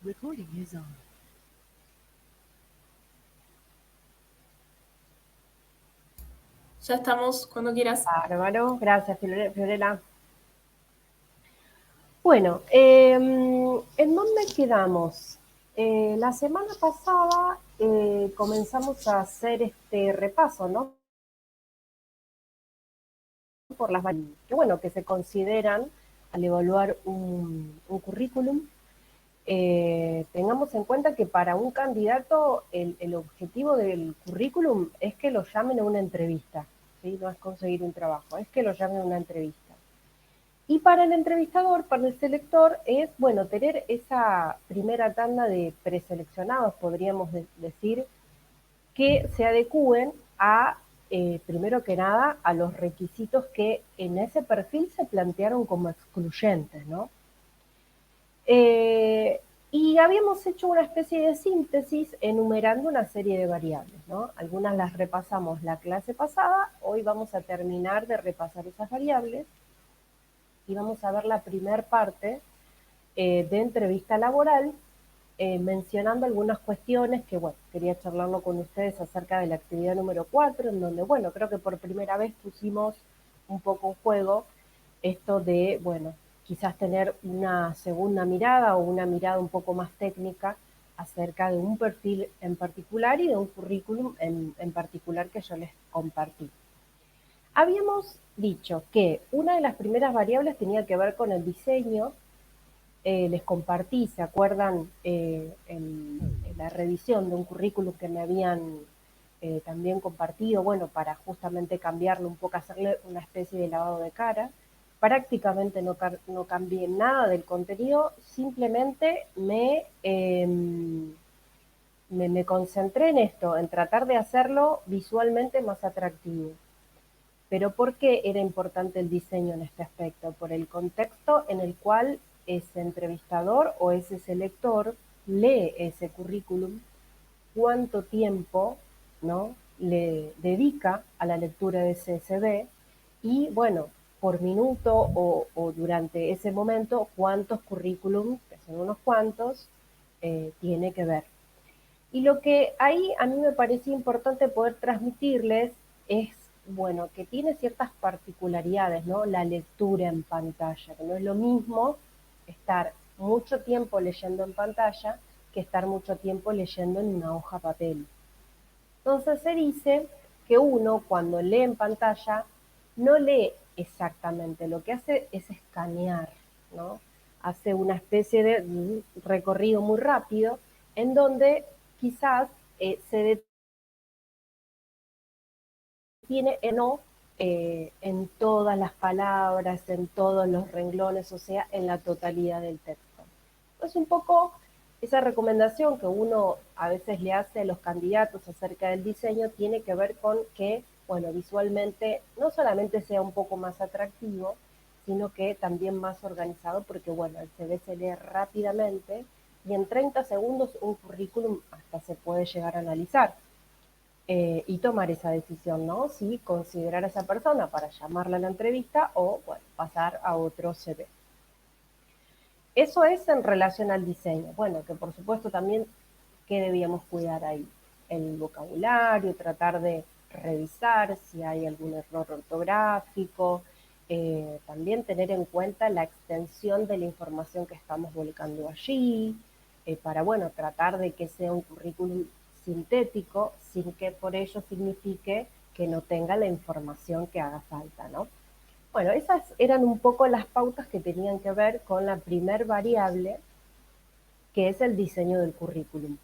Recording is on. Ya estamos, cuando quieras. Bárbaro, gracias Fiorella. Bueno, ¿en dónde quedamos? La semana pasada comenzamos a hacer este repaso, ¿no? Por las variables que, bueno, que se consideran al evaluar un currículum. Tengamos en cuenta que para un candidato el objetivo del currículum es que lo llamen a una entrevista, ¿sí? No es conseguir un trabajo, es que lo llamen a una entrevista. Y para el entrevistador, para el selector, es, bueno, tener esa primera tanda de preseleccionados, podríamos decir, que se adecúen a, primero que nada, a los requisitos que en ese perfil se plantearon como excluyentes, ¿no? Y habíamos hecho una especie de síntesis enumerando una serie de variables, ¿no? Algunas las repasamos la clase pasada, hoy vamos a terminar de repasar esas variables y vamos a ver la primer parte de entrevista laboral, mencionando algunas cuestiones que, bueno, quería charlarlo con ustedes acerca de la actividad número 4, en donde, bueno, creo que por primera vez pusimos un poco en juego esto de, bueno, quizás tener una segunda mirada o una mirada un poco más técnica acerca de un perfil en particular y de un currículum en particular que yo les compartí. Habíamos dicho que una de las primeras variables tenía que ver con el diseño. Les compartí, ¿se acuerdan? En la revisión de un currículum que me habían también compartido, bueno, para justamente cambiarlo un poco, hacerle una especie de lavado de cara. Prácticamente no cambié nada del contenido, simplemente me concentré en esto, en tratar de hacerlo visualmente más atractivo. Pero ¿por qué era importante el diseño en este aspecto? Por el contexto en el cual ese entrevistador o ese selector lee ese currículum, cuánto tiempo, ¿no?, le dedica a la lectura de ese CV y, bueno, por minuto o durante ese momento, cuántos currículums, que son unos cuantos, tiene que ver. Y lo que ahí a mí me parecía importante poder transmitirles es, bueno, que tiene ciertas particularidades, ¿no? La lectura en pantalla, que no es lo mismo estar mucho tiempo leyendo en pantalla que estar mucho tiempo leyendo en una hoja papel. Entonces se dice que uno cuando lee en pantalla no lee exactamente, lo que hace es escanear, ¿no? Hace una especie de recorrido muy rápido en donde quizás se detiene en todas las palabras, en todos los renglones, o sea, en la totalidad del texto. Es un poco esa recomendación que uno a veces le hace a los candidatos acerca del diseño, tiene que ver con que, bueno, visualmente no solamente sea un poco más atractivo, sino que también más organizado, porque, bueno, el CV se lee rápidamente y en 30 segundos un currículum hasta se puede llegar a analizar y tomar esa decisión, ¿no? Si considerar a esa persona para llamarla a la entrevista o, bueno, pasar a otro CV. Eso es en relación al diseño. Bueno, que por supuesto también, ¿qué debíamos cuidar ahí? El vocabulario, tratar de revisar si hay algún error ortográfico, también tener en cuenta la extensión de la información que estamos volcando allí, para, bueno, tratar de que sea un currículum sintético, sin que por ello signifique que no tenga la información que haga falta, ¿no? Bueno, esas eran un poco las pautas que tenían que ver con la primer variable, que es el diseño del currículum.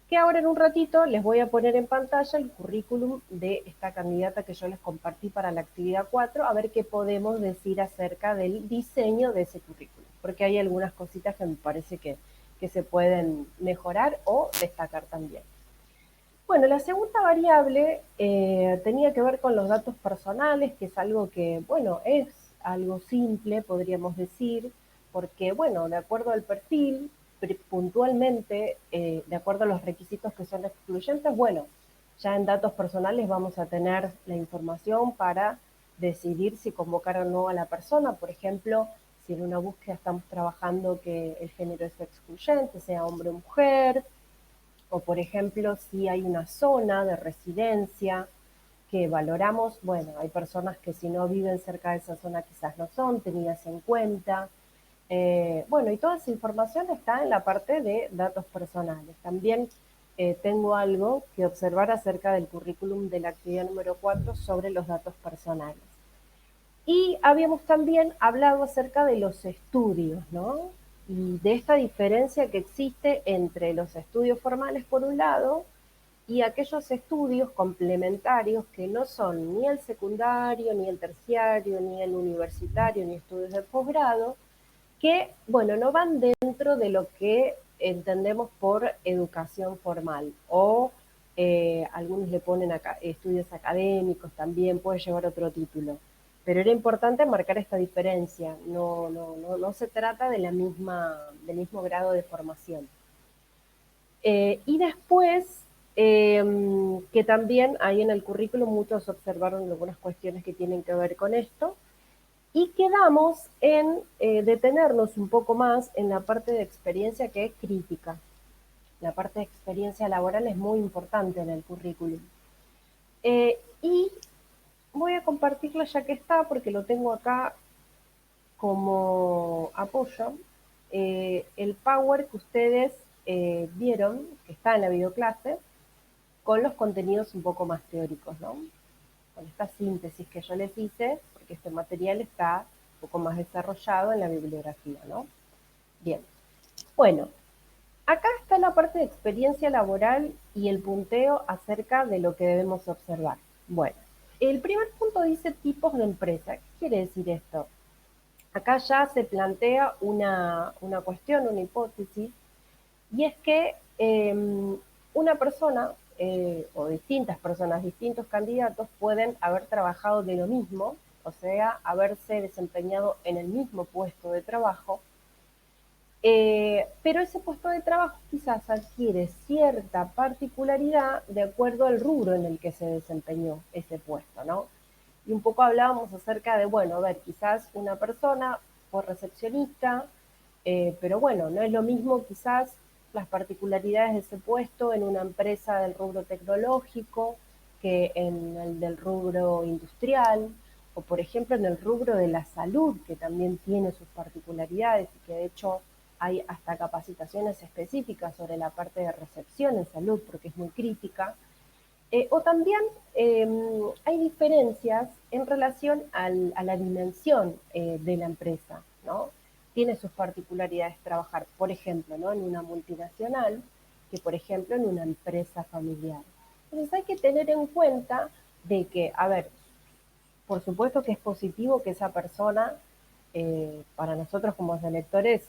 Que ahora en un ratito les voy a poner en pantalla el currículum de esta candidata que yo les compartí para la actividad 4, a ver qué podemos decir acerca del diseño de ese currículum, porque hay algunas cositas que me parece que se pueden mejorar o destacar también. Bueno, la segunda variable tenía que ver con los datos personales, que es algo que, bueno, es algo simple, podríamos decir, porque, bueno, de acuerdo al perfil, puntualmente, de acuerdo a los requisitos que son excluyentes, bueno, ya en datos personales vamos a tener la información para decidir si convocar o no a la persona. Por ejemplo, si en una búsqueda estamos trabajando que el género es excluyente, sea hombre o mujer, o por ejemplo si hay una zona de residencia que valoramos, bueno, hay personas que si no viven cerca de esa zona quizás no son tenidas en cuenta. Bueno, y toda esa información está en la parte de datos personales. También tengo algo que observar acerca del currículum de la actividad número 4 sobre los datos personales. Y habíamos también hablado acerca de los estudios, ¿no? Y de esta diferencia que existe entre los estudios formales por un lado y aquellos estudios complementarios que no son ni el secundario, ni el terciario, ni el universitario, ni estudios de posgrado, que, bueno, no van dentro de lo que entendemos por educación formal o algunos le ponen acá, estudios académicos también, puede llevar otro título. Pero era importante marcar esta diferencia, no se trata de la misma, del mismo grado de formación. Y después, que también ahí en el currículum muchos observaron algunas cuestiones que tienen que ver con esto, y quedamos en detenernos un poco más en la parte de experiencia que es crítica. La parte de experiencia laboral es muy importante en el currículum. Y voy a compartirlo ya que está, porque lo tengo acá como apoyo. El Power que ustedes vieron, que está en la videoclase, con los contenidos un poco más teóricos, ¿no? Con esta síntesis que yo les hice, porque este material está un poco más desarrollado en la bibliografía, ¿no? Bien. Bueno, acá está la parte de experiencia laboral y el punteo acerca de lo que debemos observar. Bueno, el primer punto dice tipos de empresa. ¿Qué quiere decir esto? Acá ya se plantea una cuestión, una hipótesis, y es que una persona o distintas personas, distintos candidatos pueden haber trabajado de lo mismo, o sea, haberse desempeñado en el mismo puesto de trabajo, pero ese puesto de trabajo quizás adquiere cierta particularidad de acuerdo al rubro en el que se desempeñó ese puesto, ¿no? Y un poco hablábamos acerca de, bueno, a ver, quizás una persona fue recepcionista, pero bueno, no es lo mismo quizás las particularidades de ese puesto en una empresa del rubro tecnológico que en el del rubro industrial, o por ejemplo en el rubro de la salud, que también tiene sus particularidades y que de hecho hay hasta capacitaciones específicas sobre la parte de recepción en salud, porque es muy crítica. O también hay diferencias en relación a la dimensión de la empresa, ¿no? Tiene sus particularidades trabajar, por ejemplo, ¿no? En una multinacional que, por ejemplo, en una empresa familiar. Entonces hay que tener en cuenta de que, a ver, por supuesto que es positivo que esa persona, para nosotros como electores,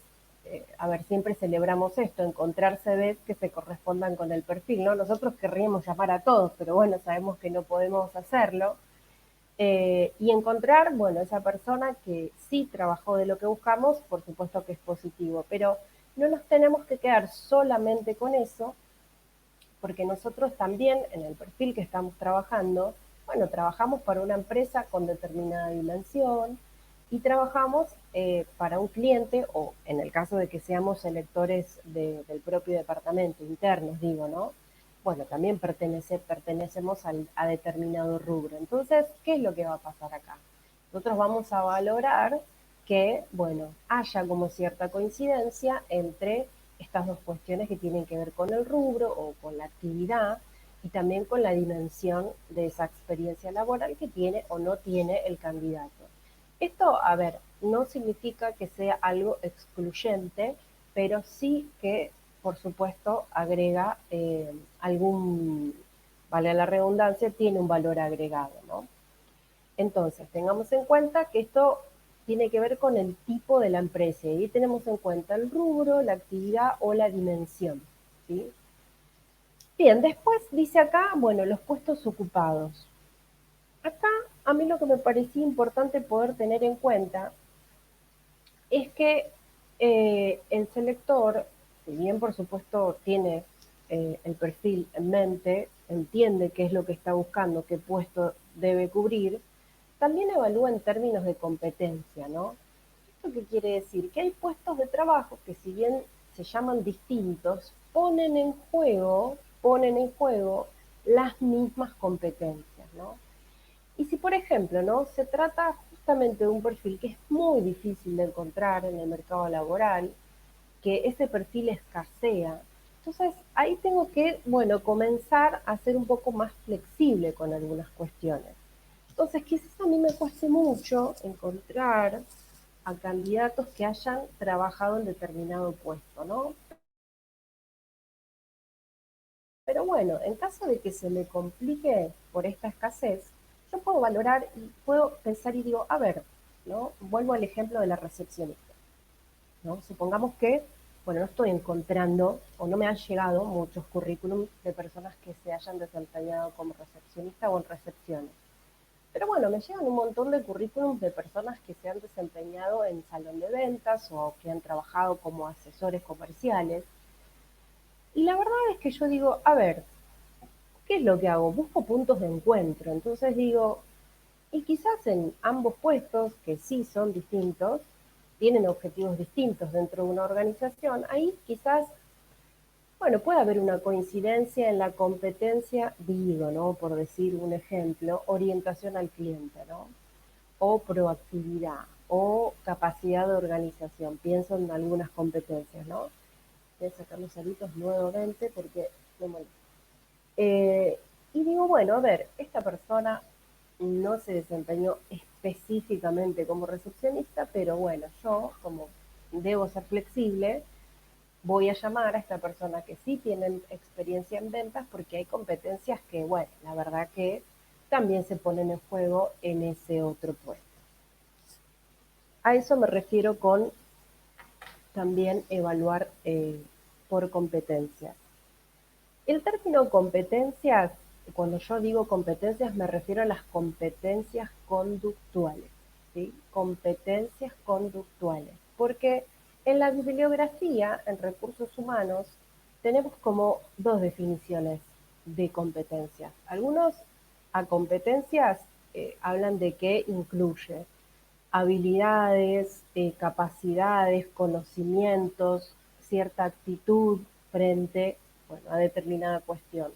a ver, siempre celebramos esto, encontrar CVs que se correspondan con el perfil, ¿no? Nosotros querríamos llamar a todos, pero bueno, sabemos que no podemos hacerlo. Y encontrar, bueno, esa persona que sí trabajó de lo que buscamos, por supuesto que es positivo, pero no nos tenemos que quedar solamente con eso, porque nosotros también en el perfil que estamos trabajando, bueno, trabajamos para una empresa con determinada dimensión y trabajamos para un cliente o en el caso de que seamos electores del propio departamento, internos digo, ¿no? Bueno, también pertenecemos a determinado rubro. Entonces, ¿qué es lo que va a pasar acá? Nosotros vamos a valorar que, bueno, haya como cierta coincidencia entre estas dos cuestiones que tienen que ver con el rubro o con la actividad y también con la dimensión de esa experiencia laboral que tiene o no tiene el candidato. Esto, a ver, no significa que sea algo excluyente, pero sí que, por supuesto, agrega algún, vale la redundancia, tiene un valor agregado, ¿no? Entonces, tengamos en cuenta que esto tiene que ver con el tipo de la empresa y tenemos en cuenta el rubro, la actividad o la dimensión, ¿sí? Bien, después dice acá, bueno, los puestos ocupados. Acá a mí lo que me parecía importante poder tener en cuenta es que el selector, si bien por supuesto tiene el perfil en mente, entiende qué es lo que está buscando, qué puesto debe cubrir, también evalúa en términos de competencia, ¿no? ¿Esto qué quiere decir? Que hay puestos de trabajo que si bien se llaman distintos, ponen en juego las mismas competencias, ¿no? Y si, por ejemplo, ¿no? Se trata justamente de un perfil que es muy difícil de encontrar en el mercado laboral, que ese perfil escasea, entonces ahí tengo que, bueno, comenzar a ser un poco más flexible con algunas cuestiones. Entonces quizás a mí me cueste mucho encontrar a candidatos que hayan trabajado en determinado puesto, ¿no? Pero bueno, en caso de que se me complique por esta escasez, yo puedo valorar y puedo pensar y digo, a ver, ¿no? Vuelvo al ejemplo de la recepcionista, ¿no? Supongamos que, bueno, no estoy encontrando o no me han llegado muchos currículums de personas que se hayan desempeñado como recepcionista o en recepciones. Pero bueno, me llegan un montón de currículums de personas que se han desempeñado en salón de ventas o que han trabajado como asesores comerciales. Y la verdad es que yo digo, a ver, ¿qué es lo que hago? Busco puntos de encuentro. Entonces digo, y quizás en ambos puestos, que sí son distintos, tienen objetivos distintos dentro de una organización, ahí quizás, bueno, puede haber una coincidencia en la competencia, digo, ¿no? Por decir un ejemplo, orientación al cliente, ¿no? O proactividad, o capacidad de organización. Pienso en algunas competencias, ¿no? Voy a sacar los aritos nuevamente porque me molesta. Y digo, bueno, a ver, esta persona no se desempeñó específicamente como recepcionista, pero bueno, yo como debo ser flexible, voy a llamar a esta persona que sí tiene experiencia en ventas porque hay competencias que, bueno, la verdad que también se ponen en juego en ese otro puesto. A eso me refiero con también evaluar por competencias. El término competencias, cuando yo digo competencias, me refiero a las competencias conductuales, ¿sí? Competencias conductuales. Porque en la bibliografía, en recursos humanos, tenemos como dos definiciones de competencias. Algunos a competencias hablan de que incluye habilidades, capacidades, conocimientos, cierta actitud frente, bueno, a determinada cuestión.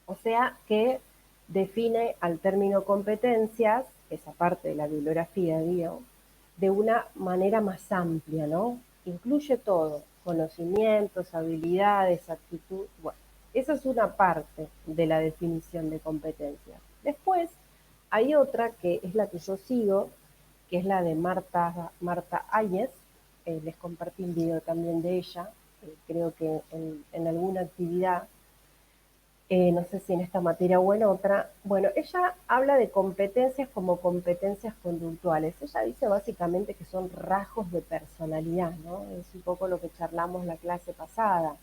O sea que define al término competencias, esa parte de la bibliografía, digo, de una manera más amplia, ¿no? Incluye todo, conocimientos, habilidades, actitud, bueno, esa es una parte de la definición de competencias. Después hay otra que es la que yo sigo, que es la de Marta Áñez. Les compartí un video también de ella, creo que en alguna actividad, no sé si en esta materia o en otra. Bueno, ella habla de competencias como competencias conductuales. Ella dice básicamente que son rasgos de personalidad, ¿no? Es un poco lo que charlamos la clase pasada.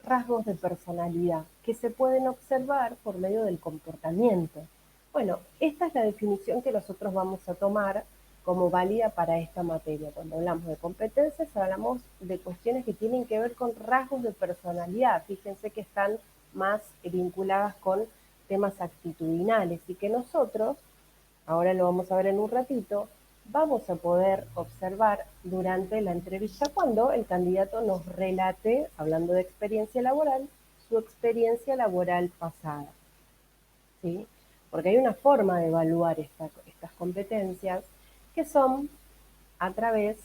Rasgos de personalidad que se pueden observar por medio del comportamiento. Bueno, esta es la definición que nosotros vamos a tomar como válida para esta materia. Cuando hablamos de competencias, hablamos de cuestiones que tienen que ver con rasgos de personalidad. Fíjense que están más vinculadas con temas actitudinales y que nosotros, ahora lo vamos a ver en un ratito, vamos a poder observar durante la entrevista cuando el candidato nos relate, hablando de experiencia laboral, su experiencia laboral pasada, ¿sí? Porque hay una forma de evaluar estas competencias que son a través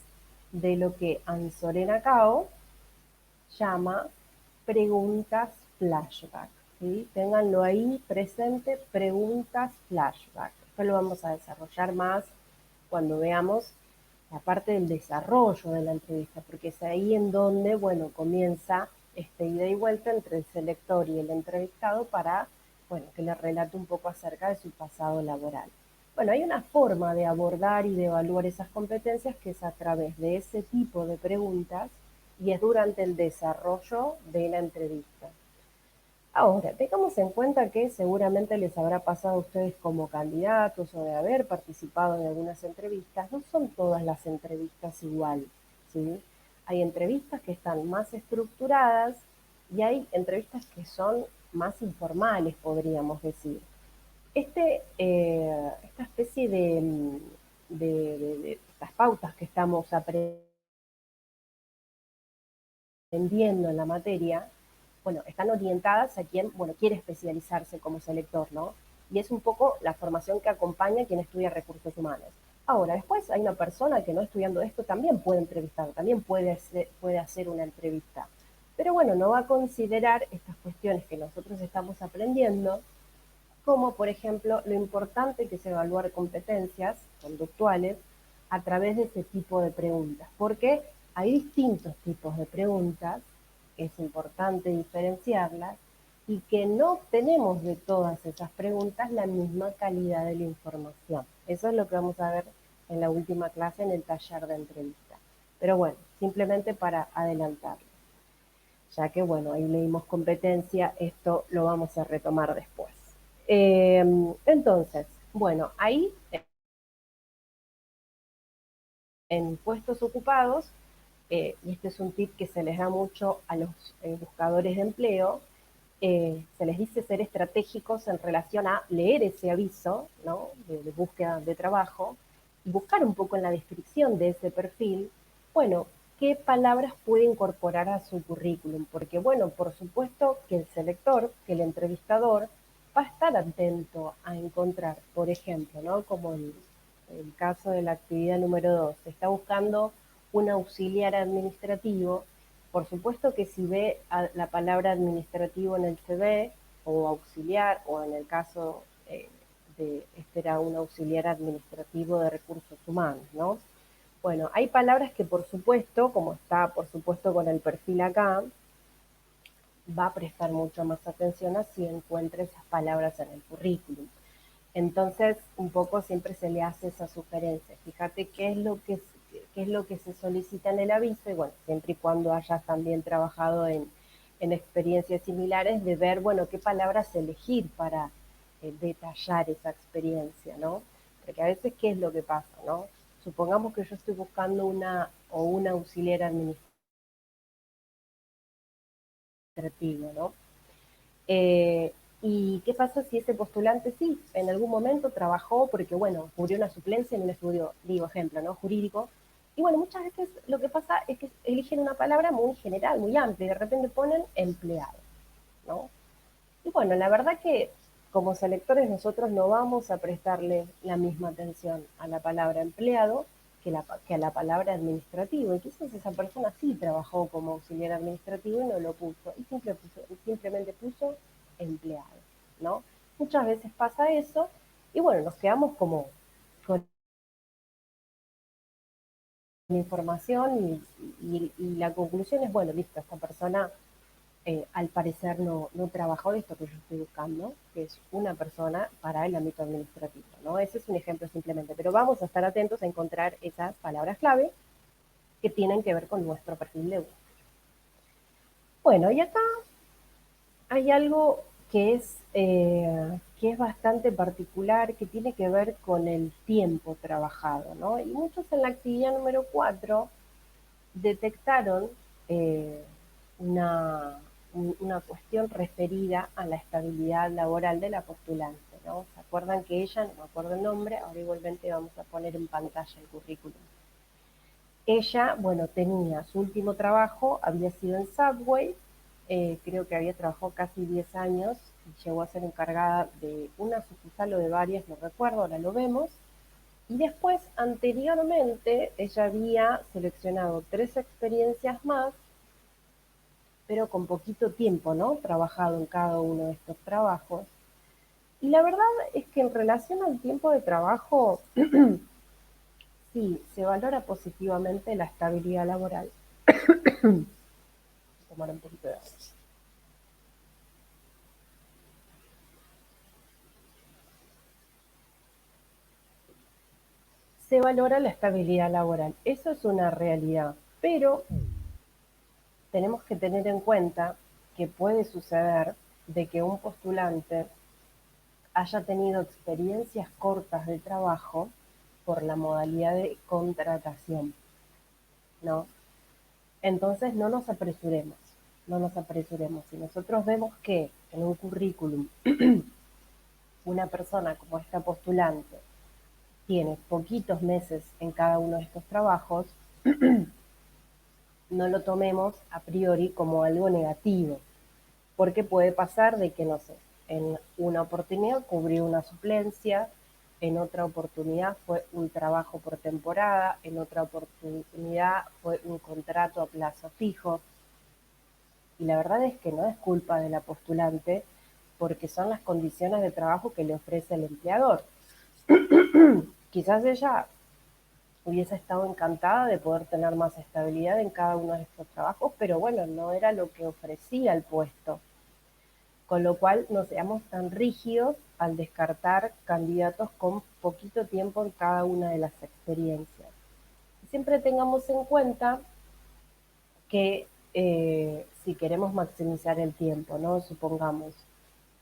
de lo que Ansorena Cao llama preguntas flashback, ¿sí? Ténganlo ahí presente, preguntas flashback. Después lo vamos a desarrollar más cuando veamos la parte del desarrollo de la entrevista, porque es ahí en donde, bueno, comienza este ida y vuelta entre el selector y el entrevistado para, bueno, que le relate un poco acerca de su pasado laboral. Bueno, hay una forma de abordar y de evaluar esas competencias que es a través de ese tipo de preguntas y es durante el desarrollo de la entrevista. Ahora, tengamos en cuenta que seguramente les habrá pasado a ustedes como candidatos o de haber participado en algunas entrevistas, no son todas las entrevistas igual, ¿sí? Hay entrevistas que están más estructuradas y hay entrevistas que son más informales, podríamos decir. Esta especie de estas pautas que estamos aprendiendo en la materia, bueno, están orientadas a quien, bueno, quiere especializarse como selector, ¿no? Y es un poco la formación que acompaña a quien estudia recursos humanos. Ahora, después hay una persona que no estudiando esto también puede entrevistar, también puede hacer una entrevista. Pero bueno, no va a considerar estas cuestiones que nosotros estamos aprendiendo, como por ejemplo lo importante que es evaluar competencias conductuales a través de este tipo de preguntas, porque hay distintos tipos de preguntas, es importante diferenciarlas y que no obtenemos de todas esas preguntas la misma calidad de la información. Eso es lo que vamos a ver en la última clase en el taller de entrevista. Pero bueno, simplemente para adelantarlo, ya que bueno, ahí leímos competencia, esto lo vamos a retomar después. Entonces, bueno, ahí en puestos ocupados, y este es un tip que se les da mucho a los buscadores de empleo, se les dice ser estratégicos en relación a leer ese aviso, ¿no? de búsqueda de trabajo y buscar un poco en la descripción de ese perfil, bueno, qué palabras puede incorporar a su currículum, porque bueno, por supuesto que el selector, que el entrevistador, va a estar atento a encontrar, por ejemplo, ¿no? Como el caso de la actividad número 2, se está buscando un auxiliar administrativo. Por supuesto que si ve la palabra administrativo en el CV o auxiliar, o en el caso de este era un auxiliar administrativo de recursos humanos, ¿no? Bueno, hay palabras que por supuesto, como está por supuesto con el perfil acá, va a prestar mucho más atención a si encuentra esas palabras en el currículum. Entonces, un poco siempre se le hace esa sugerencia. Fíjate qué es lo que se solicita en el aviso y bueno, siempre y cuando hayas también trabajado en experiencias similares, de ver, bueno, qué palabras elegir para detallar esa experiencia, ¿no? Porque a veces, ¿qué es lo que pasa, no? Supongamos que yo estoy buscando una auxiliar administrativo, ¿no? Eh, ¿Y qué pasa si ese postulante sí, en algún momento trabajó porque, bueno, cubrió una suplencia en un estudio, digo ejemplo, ¿no? Jurídico? Y bueno, muchas veces lo que pasa es que eligen una palabra muy general, muy amplia, y de repente ponen empleado, ¿no? Y bueno, la verdad que como selectores nosotros no vamos a prestarle la misma atención a la palabra empleado que a la palabra administrativo. Y quizás esa persona sí trabajó como auxiliar administrativo y no lo puso, y simplemente puso empleado, ¿no? Muchas veces pasa eso, y bueno, nos quedamos como con la información y la conclusión es, bueno, listo, esta persona al parecer no trabajó de esto que yo estoy buscando, que es una persona para el ámbito administrativo, ¿no? Ese es un ejemplo simplemente, pero vamos a estar atentos a encontrar esas palabras clave que tienen que ver con nuestro perfil de búsqueda. Bueno, y acá hay algo que es bastante particular, que tiene que ver con el tiempo trabajado, ¿no? Y muchos en la actividad número 4 detectaron eh, una, una cuestión referida a la estabilidad laboral de la postulante, ¿no? ¿Se acuerdan que ella, no me acuerdo el nombre, ahora igualmente vamos a poner en pantalla el currículum? Ella, bueno, tenía su último trabajo, había sido en Subway, creo que había trabajado casi 10 años, y llegó a ser encargada de una sucursal o de varias, no recuerdo, ahora lo vemos. Y después, anteriormente, ella había seleccionado 3 experiencias más, pero con poquito tiempo, ¿no? Trabajado en cada uno de estos trabajos. Y la verdad es que en relación al tiempo de trabajo, sí, se valora positivamente la estabilidad laboral. Tomar un poquito de agua. Se valora la estabilidad laboral. Eso es una realidad. Pero tenemos que tener en cuenta que puede suceder de que un postulante haya tenido experiencias cortas de trabajo por la modalidad de contratación, ¿no? Entonces no nos apresuremos, no nos apresuremos. Si nosotros vemos que en un currículum una persona como esta postulante tiene poquitos meses en cada uno de estos trabajos, no lo tomemos a priori como algo negativo, porque puede pasar de que, no sé, en una oportunidad cubrió una suplencia, en otra oportunidad fue un trabajo por temporada, en otra oportunidad fue un contrato a plazo fijo, y la verdad es que no es culpa de la postulante, porque son las condiciones de trabajo que le ofrece el empleador. Quizás ella hubiese estado encantada de poder tener más estabilidad en cada uno de estos trabajos, pero bueno, no era lo que ofrecía el puesto. Con lo cual, no seamos tan rígidos al descartar candidatos con poquito tiempo en cada una de las experiencias. Siempre tengamos en cuenta que si queremos maximizar el tiempo, ¿no? Supongamos,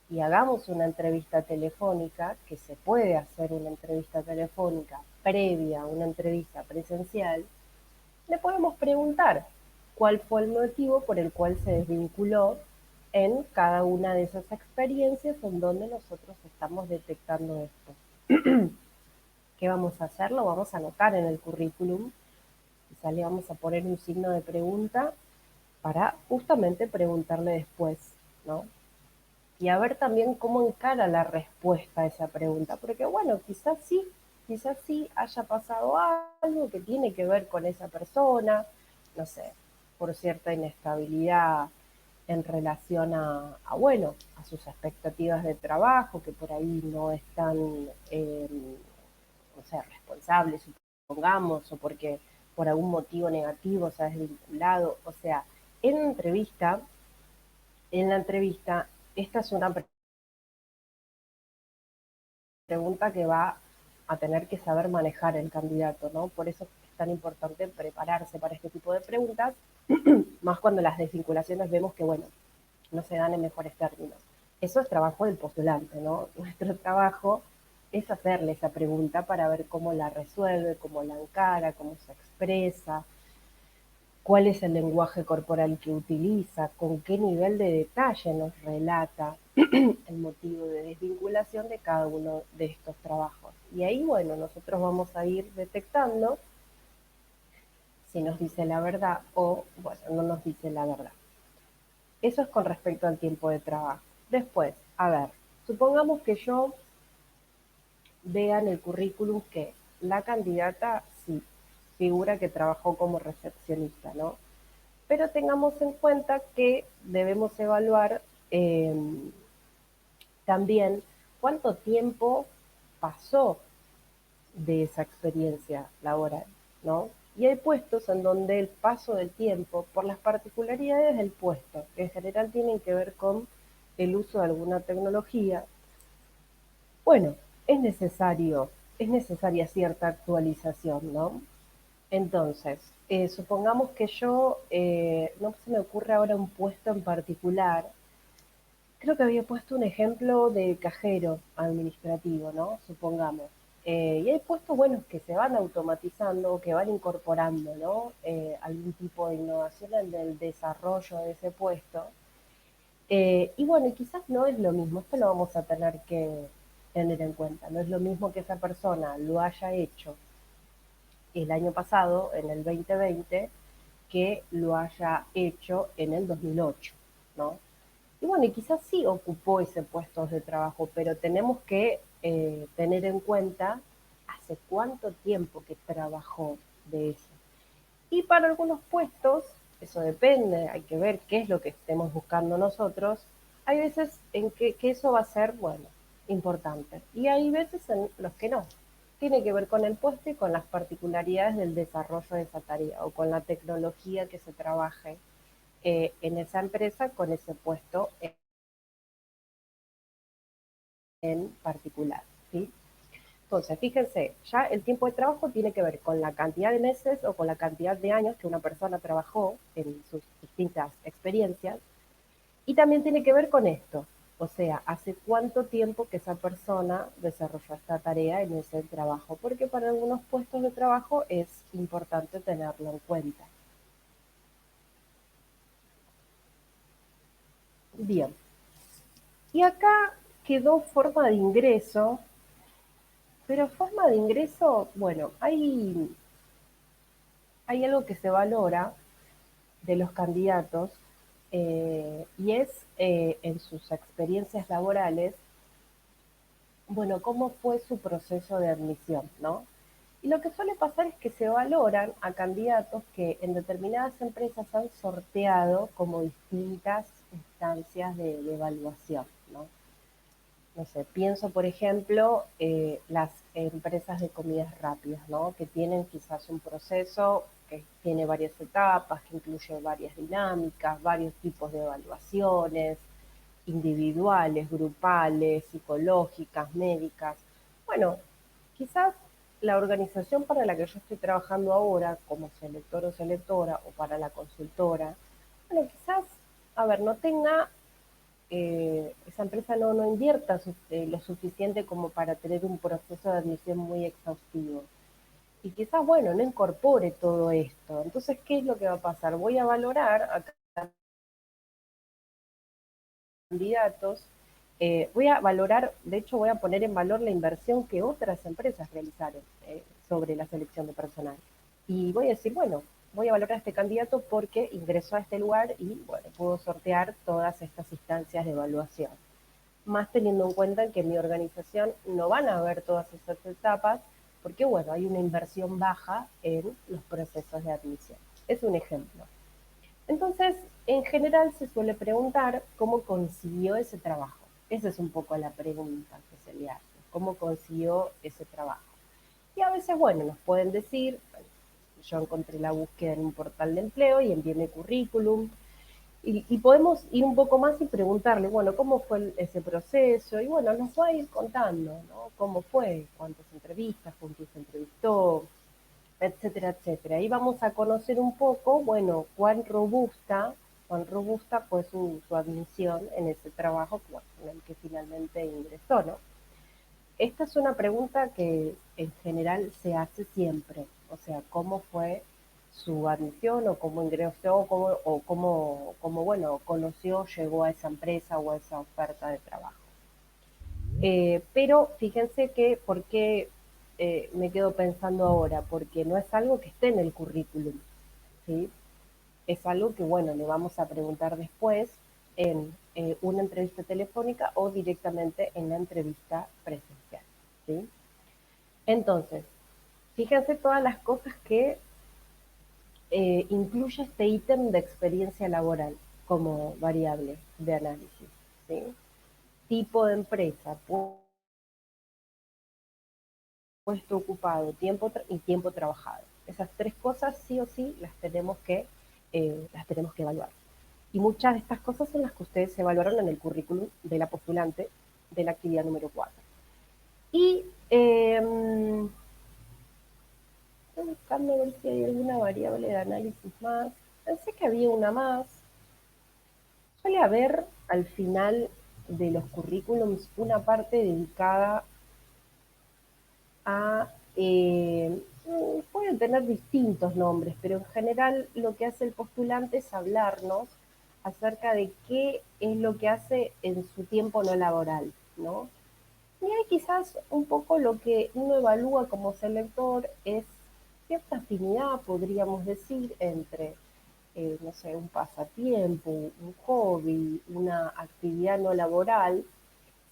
y hagamos una entrevista telefónica, que se puede hacer una entrevista telefónica previa a una entrevista presencial, le podemos preguntar cuál fue el motivo por el cual se desvinculó en cada una de esas experiencias en donde nosotros estamos detectando esto. ¿Qué vamos a hacer? Lo vamos a anotar en el currículum. Quizá le vamos a poner un signo de pregunta para justamente preguntarle después, ¿no? Y a ver también cómo encara la respuesta a esa pregunta, porque bueno, quizás sí haya pasado algo que tiene que ver con esa persona, no sé, por cierta inestabilidad en relación bueno, a sus expectativas de trabajo, que por ahí no están, no sé, responsables, supongamos, o porque por algún motivo negativo se ha desvinculado, o sea, en entrevista, en la entrevista, esta es una pregunta que va a tener que saber manejar el candidato, ¿no? Por eso es tan importante prepararse para este tipo de preguntas, más cuando las desvinculaciones vemos que, bueno, no se dan en mejores términos. Eso es trabajo del postulante, ¿no? Nuestro trabajo es hacerle esa pregunta para ver cómo la resuelve, cómo la encara, cómo se expresa, cuál es el lenguaje corporal que utiliza, con qué nivel de detalle nos relata el motivo de desvinculación de cada uno de estos trabajos. Y ahí, bueno, nosotros vamos a ir detectando si nos dice la verdad o, bueno, no nos dice la verdad. Eso es con respecto al tiempo de trabajo. Después, a ver, supongamos que yo vea en el currículum que la candidata sí figura que trabajó como recepcionista, ¿no? Pero tengamos en cuenta que debemos evaluar eh, también cuánto tiempo pasó de esa experiencia laboral, ¿no? Y hay puestos en donde el paso del tiempo, por las particularidades del puesto, que en general tienen que ver con el uso de alguna tecnología, bueno, es necesaria cierta actualización, ¿no? Entonces, supongamos que yo, no se me ocurre ahora un puesto en particular, creo que había puesto un ejemplo de cajero administrativo, ¿no? Supongamos. Y hay puestos buenos que se van automatizando, que van incorporando, ¿no? Algún tipo de innovación en el desarrollo de ese puesto. Y bueno, quizás no es lo mismo, esto lo vamos a tener que tener en cuenta. No es lo mismo que esa persona lo haya hecho el año pasado, en el 2020, que lo haya hecho en el 2008, ¿no? Y bueno, y quizás sí ocupó ese puesto de trabajo, pero tenemos que tener en cuenta hace cuánto tiempo que trabajó de eso. Y para algunos puestos, eso depende, hay que ver qué es lo que estemos buscando nosotros. Hay veces en que eso va a ser, bueno, importante. Y hay veces en los que no. Tiene que ver con el puesto y con las particularidades del desarrollo de esa tarea o con la tecnología que se trabaje en esa empresa con ese puesto en particular, ¿sí? Entonces, fíjense, ya el tiempo de trabajo tiene que ver con la cantidad de meses o con la cantidad de años que una persona trabajó en sus distintas experiencias y también tiene que ver con esto, o sea, hace cuánto tiempo que esa persona desarrolló esta tarea en ese trabajo, porque para algunos puestos de trabajo es importante tenerlo en cuenta. Bien, y acá quedó forma de ingreso Pero forma de ingreso, bueno, hay algo que se valora de los candidatos y es en sus experiencias laborales, bueno, cómo fue su proceso de admisión, ¿no? Y lo que suele pasar es que se valoran a candidatos que en determinadas empresas han sorteado como distintas instancias de evaluación, ¿no? No sé, pienso por ejemplo las empresas de comidas rápidas, ¿no? Que tienen quizás un proceso que tiene varias etapas, que incluye varias dinámicas, varios tipos de evaluaciones, individuales, grupales, psicológicas, médicas. Bueno, quizás la organización para la que yo estoy trabajando ahora, como selector o selectora, o para la consultora, bueno, quizás, a ver, no tenga, esa empresa no invierta lo suficiente como para tener un proceso de admisión muy exhaustivo. Y quizás, bueno, no incorpore todo esto. Entonces, ¿qué es lo que va a pasar? Voy a valorar a candidatos, voy a valorar, de hecho voy a poner en valor la inversión que otras empresas realizaron sobre la selección de personal. Y voy a decir, bueno, voy a valorar a este candidato porque ingresó a este lugar y, bueno, puedo sortear todas estas instancias de evaluación. Más teniendo en cuenta que en mi organización no van a ver todas esas etapas porque, bueno, hay una inversión baja en los procesos de admisión. Es un ejemplo. Entonces, en general se suele preguntar cómo consiguió ese trabajo. Esa es un poco la pregunta que se le hace. ¿Cómo consiguió ese trabajo? Y a veces, bueno, nos pueden decir, bueno, yo encontré la búsqueda en un portal de empleo y envié mi currículum. Y podemos ir un poco más y preguntarle, bueno, ¿cómo fue ese proceso? Y bueno, nos va a ir contando, ¿no? ¿Cómo fue? ¿Cuántas entrevistas? ¿Con quién se entrevistó? Etcétera, etcétera. Y vamos a conocer un poco, bueno, cuán robusta fue su admisión en ese trabajo en el que finalmente ingresó, ¿no? Esta es una pregunta que en general se hace siempre, o sea, cómo fue su admisión o cómo ingresó o cómo, bueno, conoció, llegó a esa empresa o a esa oferta de trabajo. Pero fíjense que, ¿por qué me quedo pensando ahora? Porque no es algo que esté en el currículum, ¿sí? Es algo que, bueno, le vamos a preguntar después en una entrevista telefónica o directamente en la entrevista presencial, ¿sí? Entonces, fíjense todas las cosas que incluye este ítem de experiencia laboral como variable de análisis, ¿sí? Tipo de empresa, puesto ocupado, tiempo y tiempo trabajado. Esas tres cosas sí o sí las tenemos que evaluar. Y muchas de estas cosas son las que ustedes evaluaron en el currículum de la postulante de la actividad número 4. Y estoy buscando a ver si hay alguna variable de análisis más. Pensé que había una más. Suele haber al final de los currículums una parte dedicada a, pueden tener distintos nombres, pero en general lo que hace el postulante es hablarnos acerca de qué es lo que hace en su tiempo no laboral, ¿no? Y ahí quizás un poco lo que uno evalúa como selector es cierta afinidad, podríamos decir, entre, no sé, un pasatiempo, un hobby, una actividad no laboral,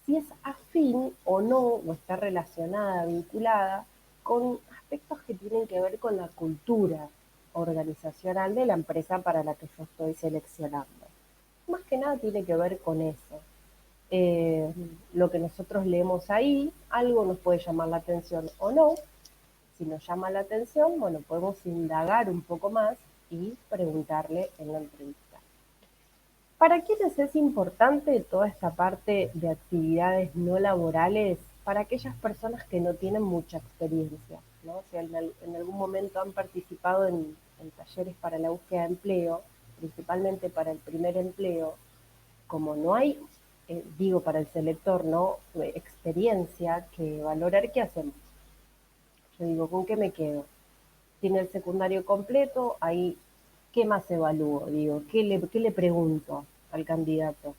si es afín o no, o está relacionada, vinculada con aspectos que tienen que ver con la cultura organizacional de la empresa para la que yo estoy seleccionando. Más que nada tiene que ver con eso. Eh, lo que nosotros leemos ahí, algo nos puede llamar la atención o no. Si nos llama la atención, bueno, podemos indagar un poco más y preguntarle en la entrevista. ¿Para quiénes es importante toda esta parte de actividades no laborales? Para aquellas personas que no tienen mucha experiencia, ¿no? Si en algún momento han participado en talleres para la búsqueda de empleo, principalmente para el primer empleo, como no hay, digo, para el selector, ¿no? Experiencia que valorar, ¿qué hacemos? Yo digo, ¿con qué me quedo? Tiene el secundario completo, ahí, ¿qué más evalúo? Digo, ¿qué le pregunto al candidato?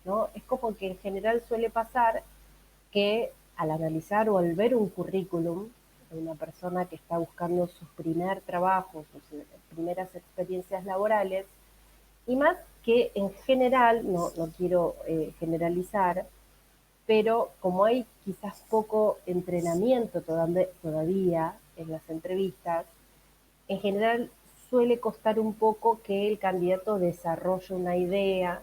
¿No? Es como que en general suele pasar que al analizar o al ver un currículum de una persona que está buscando su primer trabajo, sus primeras experiencias laborales, y más que en general, no quiero generalizar, pero como hay quizás poco entrenamiento todavía en las entrevistas, en general suele costar un poco que el candidato desarrolle una idea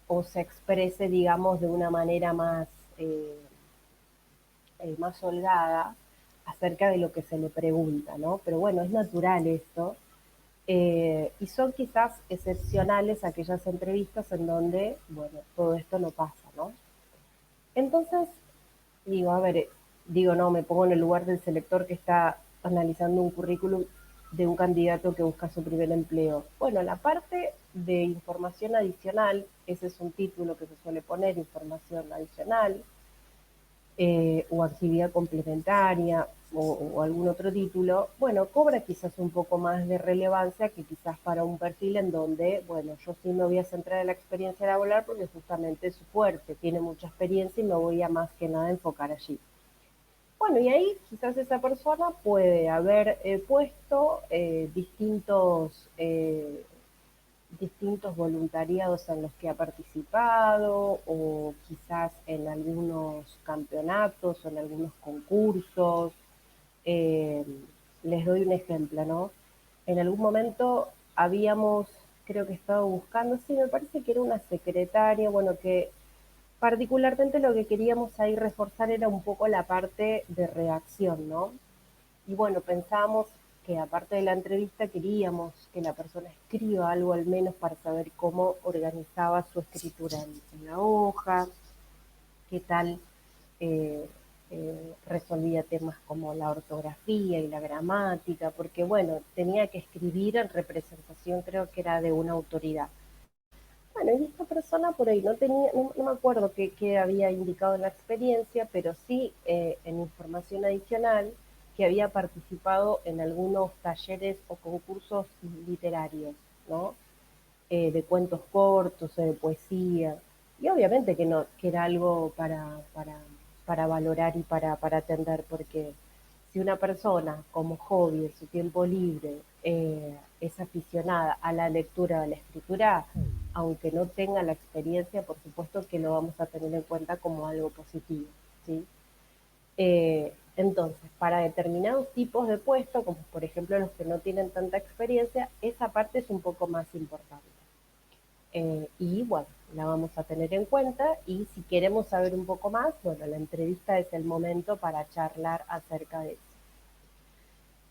o se exprese, digamos, de una manera eh, más holgada acerca de lo que se le pregunta, ¿no? Pero bueno, es natural esto. Y son quizás excepcionales aquellas entrevistas en donde, bueno, todo esto no pasa, ¿no? Entonces, digo, a ver, digo, no, me pongo en el lugar del selector que está analizando un currículum de un candidato que busca su primer empleo. Bueno, la parte de información adicional, ese es un título que se suele poner, información adicional, o actividad complementaria o algún otro título, bueno, cobra quizás un poco más de relevancia que quizás para un perfil en donde, bueno, yo sí me voy a centrar en la experiencia laboral porque justamente es su fuerte, tiene mucha experiencia y me voy a más que nada enfocar allí. Bueno, y ahí quizás esa persona puede haber puesto distintos voluntariados en los que ha participado o quizás en algunos campeonatos o en algunos concursos. Eh, Les doy un ejemplo, ¿no? En algún momento habíamos, creo que estaba buscando, sí, me parece que era una secretaria, bueno, que particularmente lo que queríamos ahí reforzar era un poco la parte de redacción, ¿no? Y bueno, pensábamos que aparte de la entrevista queríamos que la persona escriba algo al menos para saber cómo organizaba su escritura en la hoja, qué tal eh, resolvía temas como la ortografía y la gramática, porque bueno, tenía que escribir en representación, creo que era de una autoridad. Bueno, y esta persona por ahí no tenía, no me acuerdo qué había indicado en la experiencia, pero sí en información adicional que había participado en algunos talleres o concursos literarios, ¿no? De cuentos cortos, de poesía. Y obviamente que no, que era algo para valorar y para atender, porque si una persona como hobby en su tiempo libre es aficionada a la lectura o a la escritura, aunque no tenga la experiencia, por supuesto que lo vamos a tener en cuenta como algo positivo, ¿sí? Entonces, para determinados tipos de puestos, como por ejemplo los que no tienen tanta experiencia, esa parte es un poco más importante. Y bueno, la vamos a tener en cuenta y si queremos saber un poco más, bueno, la entrevista es el momento para charlar acerca de eso.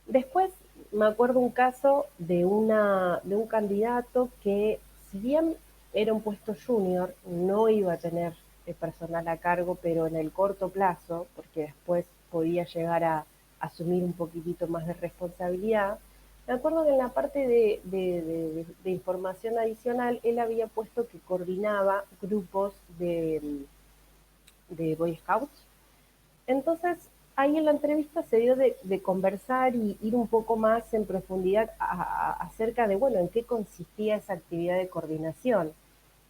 Después me acuerdo un caso de un candidato que, si bien era un puesto junior, no iba a tener personal a cargo, pero en el corto plazo, porque después podía llegar a asumir un poquitito más de responsabilidad. Me acuerdo que en la parte de información adicional, él había puesto que coordinaba grupos de Boy Scouts. Entonces, ahí en la entrevista se dio de conversar y ir un poco más en profundidad acerca de, bueno, en qué consistía esa actividad de coordinación.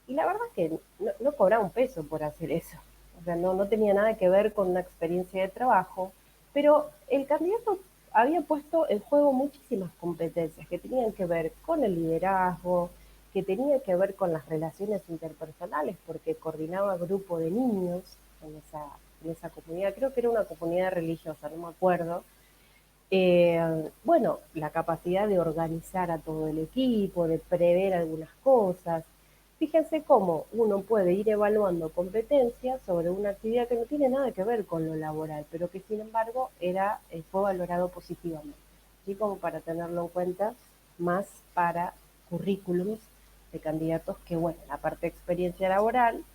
Y la verdad es que no cobraba un peso por hacer eso. O sea, no tenía nada que ver con una experiencia de trabajo, pero el candidato había puesto en juego muchísimas competencias que tenían que ver con el liderazgo, que tenía que ver con las relaciones interpersonales, porque coordinaba grupo de niños en esa comunidad, creo que era una comunidad religiosa, no me acuerdo. Bueno, la capacidad de organizar a todo el equipo, de prever algunas cosas. Fíjense cómo uno puede ir evaluando competencias sobre una actividad que no tiene nada que ver con lo laboral, pero que sin embargo fue valorado positivamente. Así como para tenerlo en cuenta, más para currículums de candidatos que, bueno, la parte de experiencia laboral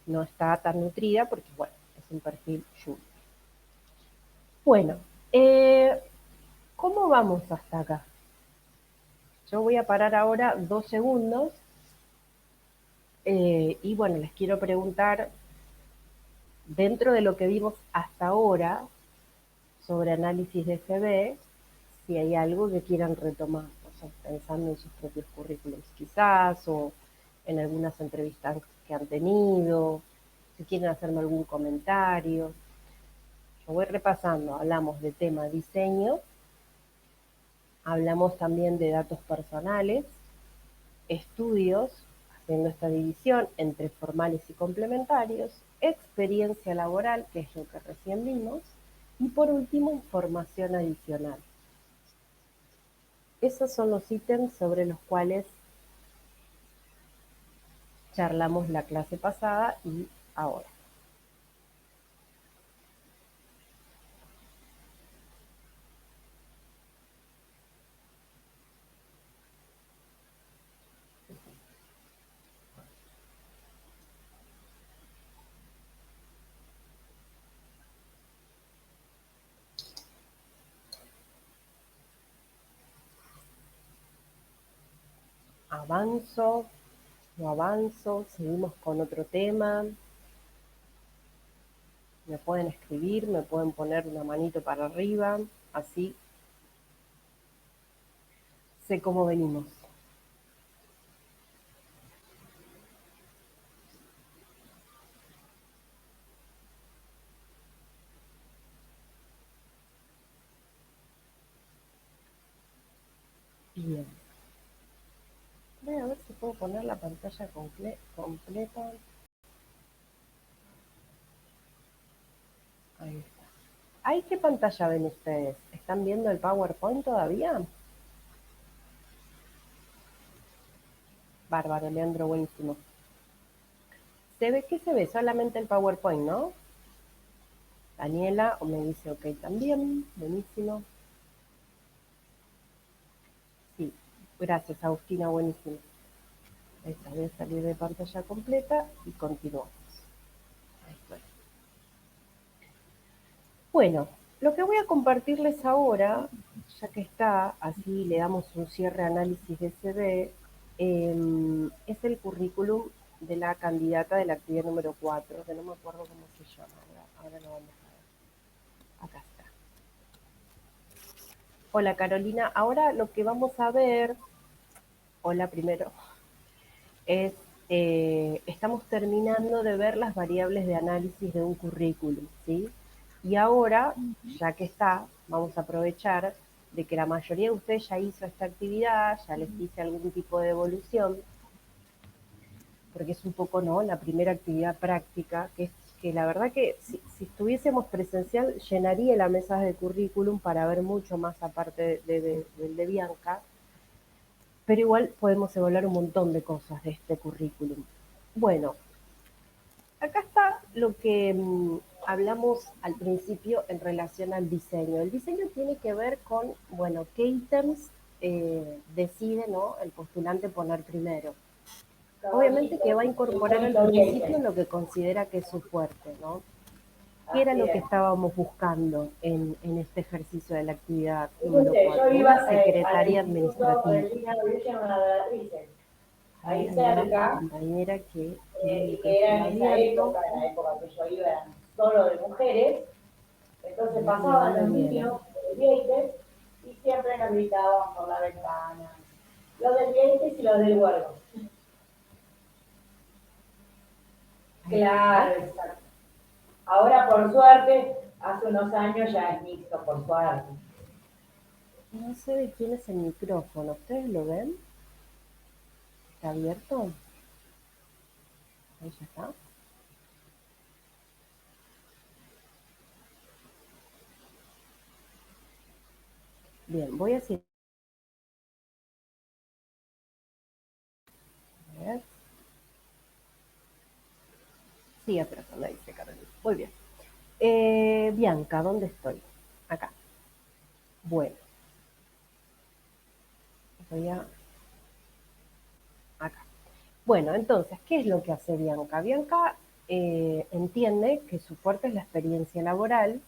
no está tan nutrida porque, bueno, es un perfil junior. Bueno, ¿cómo vamos hasta acá? Yo voy a parar ahora 2 segundos y bueno, les quiero preguntar, dentro de lo que vimos hasta ahora sobre análisis de CV, si hay algo que quieran retomar, o sea, pensando en sus propios currículums quizás, o en algunas entrevistas que han tenido, si quieren hacerme algún comentario. Yo voy repasando, hablamos de tema diseño, hablamos también de datos personales, estudios, haciendo esta división entre formales y complementarios, experiencia laboral, que es lo que recién vimos, y por último, información adicional. Esos son los ítems sobre los cuales charlamos la clase pasada y ahora. Avanzo, no avanzo, seguimos con otro tema. Me pueden escribir, me pueden poner una manito para arriba, así sé cómo venimos. Bien. Voy a ver si puedo poner la pantalla completa. Ahí está. ¿Ahí qué pantalla ven ustedes? ¿Están viendo el PowerPoint todavía? Bárbaro, Leandro, buenísimo. ¿Se ve qué se ve? Solamente el PowerPoint, ¿no? Daniela me dice ok también, buenísimo. Sí, gracias Agustina, buenísimo. Ahí está, voy a salir de pantalla completa y continuamos. Ahí estoy. Bueno, lo que voy a compartirles ahora, ya que está, así le damos un cierre análisis de CV, es el currículum de la candidata de la actividad número 4, que no me acuerdo cómo se llama, ahora lo vamos a ver. Acá está. Hola Carolina, ahora lo que vamos a ver, hola primero, es, estamos terminando de ver las variables de análisis de un currículum, ¿sí? Y ahora, ya que está, vamos a aprovechar de que la mayoría de ustedes ya hizo esta actividad, ya les hice algún tipo de evolución, porque es un poco, ¿no?, la primera actividad práctica, que es que la verdad que si estuviésemos presencial llenaría la mesa de currículum para ver mucho más aparte del de Bianca, pero igual podemos evaluar un montón de cosas de este currículum. Bueno, acá está lo que hablamos al principio en relación al diseño. El diseño tiene que ver con, bueno, qué ítems decide, ¿no?, el postulante poner primero. Obviamente que va a incorporar al principio lo que considera que es su fuerte, ¿no? ¿Qué era lo que estábamos buscando en este ejercicio de la actividad número 4? Una secretaria administrativa. Ahí cerca, compañera que tiene el micrófono abierto. En la época que yo iba, eran solo de mujeres, entonces pasaban los niños del Vieites y siempre nos gritaban por la ventana. Los del Vieites y los del Huergo. Claro, exacto. Ahora, por suerte, hace unos años ya es mixto, por suerte. No sé de quién es el micrófono. ¿Ustedes lo ven? ¿Está abierto? Ahí ya está. Bien, voy a seguir. A ver. Sigue tratando, dice Carolina. Muy bien. Bianca, ¿dónde estoy? Acá. Bueno. Voy a... Acá. Bueno, entonces, ¿qué es lo que hace Bianca? Bianca entiende que su fuerte es la experiencia laboral.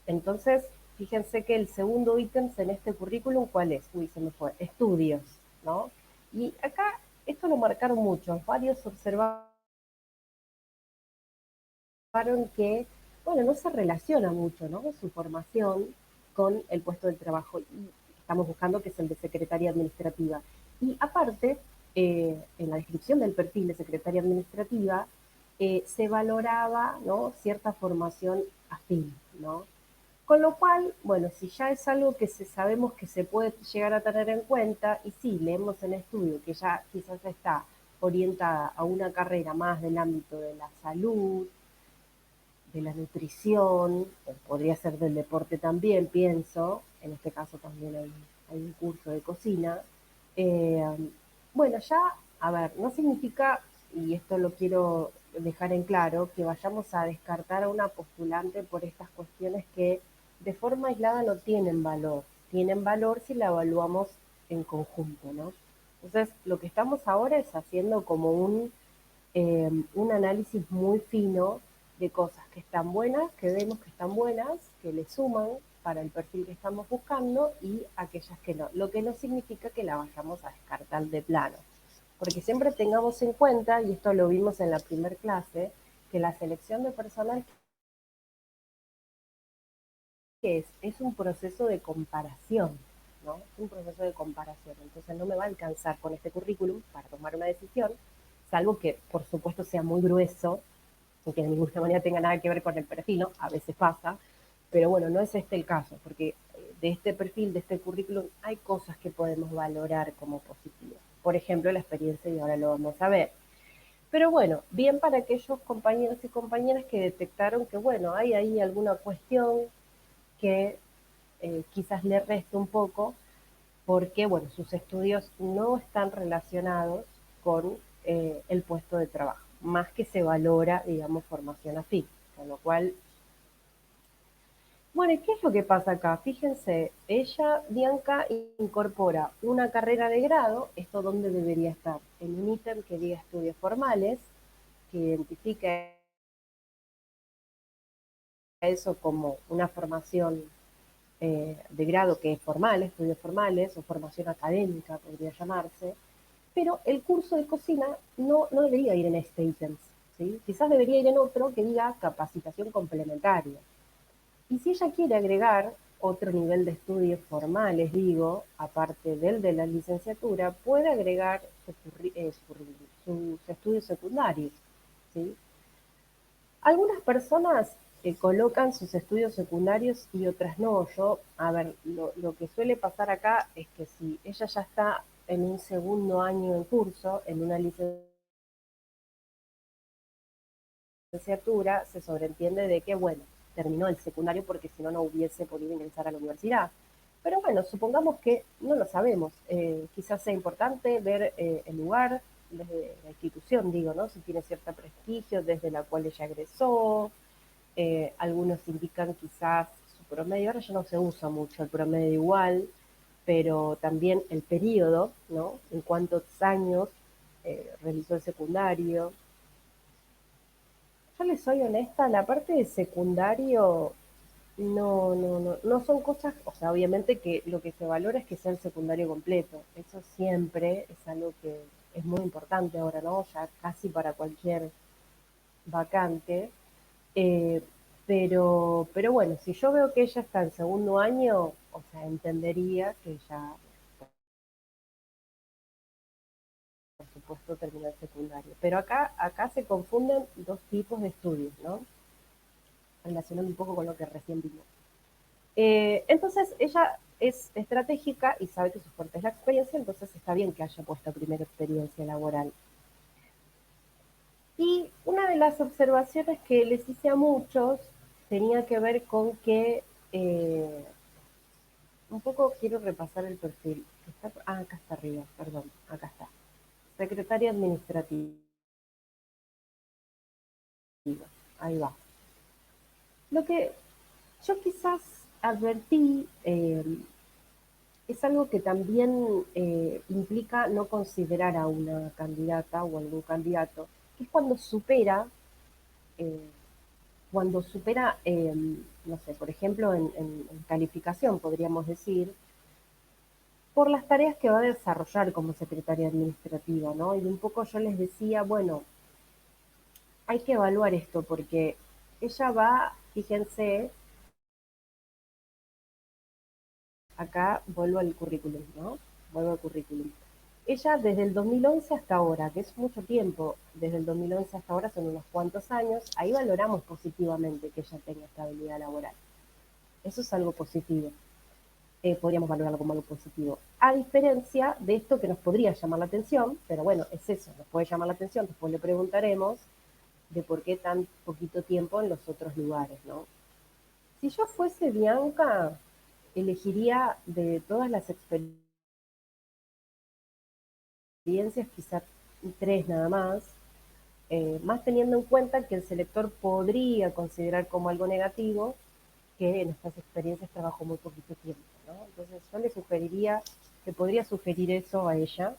Entonces, fíjense que el segundo ítem en este currículum, ¿cuál es? Uy, se me fue. Estudios, ¿no? Y acá esto lo marcaron mucho. Varios observaron que, bueno, no se relaciona mucho, ¿no?, su formación con el puesto de trabajo y estamos buscando, que es el de secretaria administrativa. Y aparte, en la descripción del perfil de secretaria administrativa, se valoraba, ¿no?, cierta formación afín, ¿no? Con lo cual, bueno, si ya es algo que sabemos que se puede llegar a tener en cuenta, y sí, leemos en estudio que ya quizás está orientada a una carrera más del ámbito de la salud, de la nutrición, podría ser del deporte también, pienso, en este caso también hay un curso de cocina. Eh, bueno, ya, a ver, no significa, y esto lo quiero dejar en claro, que vayamos a descartar a una postulante por estas cuestiones que de forma aislada no tienen valor si la evaluamos en conjunto, ¿no? Entonces, lo que estamos ahora es haciendo como un análisis muy fino de cosas que están buenas, que vemos que están buenas, que le suman para el perfil que estamos buscando y aquellas que no. Lo que no significa que la vayamos a descartar de plano. Porque siempre tengamos en cuenta, y esto lo vimos en la primera clase, que la selección de personal que es un proceso de comparación, ¿no? Es un proceso de comparación. Entonces no me va a alcanzar con este currículum para tomar una decisión, salvo que por supuesto sea muy grueso y que de ninguna manera tenga nada que ver con el perfil, ¿no? A veces pasa, pero bueno, no es este el caso, porque de este perfil, de este currículum, hay cosas que podemos valorar como positivas. Por ejemplo, la experiencia, y ahora lo vamos a ver. Pero bueno, bien para aquellos compañeros y compañeras que detectaron que, bueno, hay ahí alguna cuestión que quizás le reste un poco, porque, bueno, sus estudios no están relacionados con el puesto de trabajo, más que se valora, digamos, formación afín, con lo cual, bueno, ¿y qué es lo que pasa acá? Fíjense, ella, Bianca, incorpora una carrera de grado, ¿esto dónde debería estar? En un ítem que diga estudios formales, que identifique eso como una formación de grado que es formal, estudios formales o formación académica podría llamarse, pero el curso de cocina no debería ir en este ítem, ¿sí? Quizás debería ir en otro que diga capacitación complementaria. Y si ella quiere agregar otro nivel de estudios formales, digo, aparte del de la licenciatura, puede agregar sus estudios secundarios, ¿sí? Algunas personas colocan sus estudios secundarios y otras no. Yo, a ver, lo que suele pasar acá es que si ella ya está en un segundo año en curso, en una licenciatura, se sobreentiende de que, bueno, terminó el secundario porque si no, no hubiese podido ingresar a la universidad. Pero bueno, supongamos que no lo sabemos. Quizás sea importante ver el lugar, desde la institución, digo, ¿no? Si tiene cierto prestigio desde la cual ella egresó, algunos indican quizás su promedio, ahora ya no se usa mucho el promedio igual, pero también el periodo, ¿no? En cuántos años realizó el secundario. Yo les soy honesta, la parte de secundario no son cosas, o sea, obviamente que lo que se valora es que sea el secundario completo. Eso siempre es algo que es muy importante ahora, ¿no? Ya casi para cualquier vacante. Eh, pero bueno, si yo veo que ella está en segundo año, o sea, entendería que ya, por supuesto, terminó el secundario. Pero acá se confunden dos tipos de estudios, ¿no? Relacionando un poco con lo que recién vimos. Entonces, ella es estratégica y sabe que su fuerte es la experiencia, entonces está bien que haya puesto primera experiencia laboral. Y una de las observaciones que les hice a muchos tenía que ver con que un poco quiero repasar el perfil. Acá está arriba, perdón, acá está. Secretaria administrativa. Ahí va. Lo que yo quizás advertí es algo que también implica no considerar a una candidata o algún candidato, que es eh, cuando supera, no sé, por ejemplo, en calificación, podríamos decir, por las tareas que va a desarrollar como secretaria administrativa, ¿no? Y un poco yo les decía, bueno, hay que evaluar esto porque ella va, fíjense, acá vuelvo al currículum, ¿no? Vuelvo al currículum. Ella desde el 2011 hasta ahora, que es mucho tiempo, desde el 2011 hasta ahora son unos cuantos años, ahí valoramos positivamente que ella tenga estabilidad laboral. Eso es algo positivo. Podríamos valorarlo como algo positivo. A diferencia de esto que nos podría llamar la atención, pero bueno, es eso, nos puede llamar la atención, después le preguntaremos de por qué tan poquito tiempo en los otros lugares, ¿no? Si yo fuese Bianca, elegiría de todas las experiencias quizá tres nada más teniendo en cuenta que el selector podría considerar como algo negativo que en estas experiencias trabajó muy poquito tiempo, ¿no? Entonces yo le sugeriría, le podría sugerir eso a ella,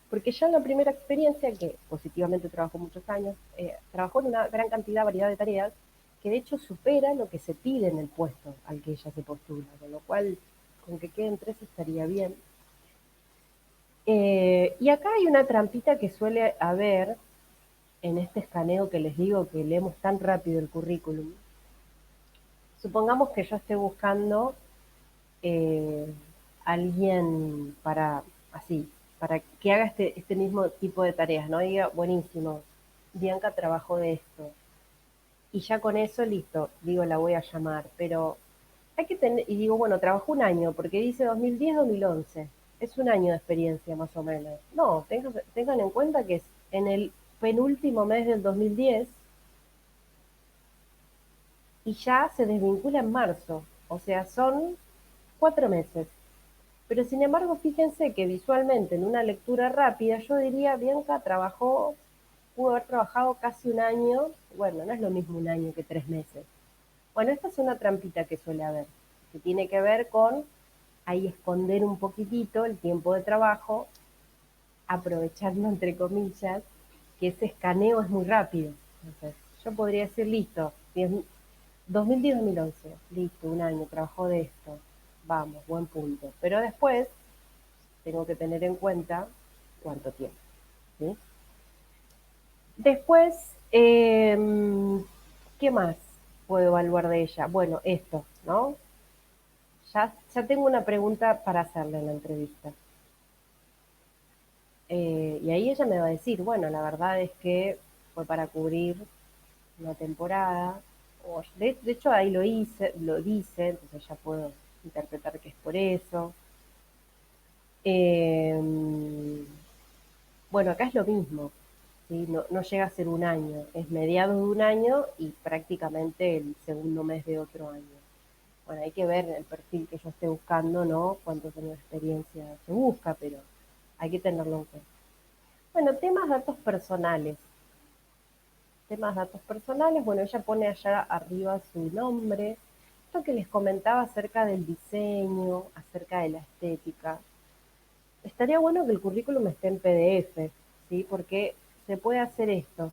porque ya en la primera experiencia, que positivamente trabajó muchos años, trabajó en una gran cantidad, variedad de tareas, que de hecho supera lo que se pide en el puesto al que ella se postula, con lo cual con que queden tres estaría bien. Y acá hay una trampita que suele haber en este escaneo que les digo que leemos tan rápido el currículum. Supongamos que yo esté buscando eh, alguien para, así, para que haga este mismo tipo de tareas, ¿no? Diga, buenísimo, Bianca trabajó de esto. Y ya con eso, listo, digo, la voy a llamar. Pero hay que tener, y digo, bueno, trabajó un año, porque dice 2010-2011. Es un año de experiencia más o menos. No, tengan en cuenta que es en el penúltimo mes del 2010 y ya se desvincula en marzo. O sea, son 4 meses. Pero sin embargo, fíjense que visualmente en una lectura rápida, yo diría, Bianca pudo haber trabajado casi un año. Bueno, no es lo mismo un año que 3 meses. Bueno, esta es una trampita que suele haber, que tiene que ver con ahí esconder un poquitito el tiempo de trabajo, aprovechando entre comillas, que ese escaneo es muy rápido. Entonces, yo podría decir, listo, 2010-2011, listo, un año, trabajó de esto, vamos, buen punto. Pero después tengo que tener en cuenta cuánto tiempo. ¿Sí? Después, ¿qué más puedo evaluar de ella? Bueno, esto, ¿no? Ya tengo una pregunta para hacerle en la entrevista. Y ahí ella me va a decir, bueno, la verdad es que fue para cubrir una temporada. De hecho, ahí lo dice, entonces ya puedo interpretar que es por eso. Eh, bueno, acá es lo mismo, ¿sí? No llega a ser un año, es mediados de un año y prácticamente el segundo mes de otro año. Bueno, hay que ver el perfil que yo esté buscando, ¿no? Cuántos años de experiencia se busca, pero hay que tenerlo en cuenta. Bueno, temas datos personales. Temas datos personales, bueno, ella pone allá arriba su nombre. Esto que les comentaba acerca del diseño, acerca de la estética. Estaría bueno que el currículum esté en PDF, ¿sí? Porque se puede hacer esto.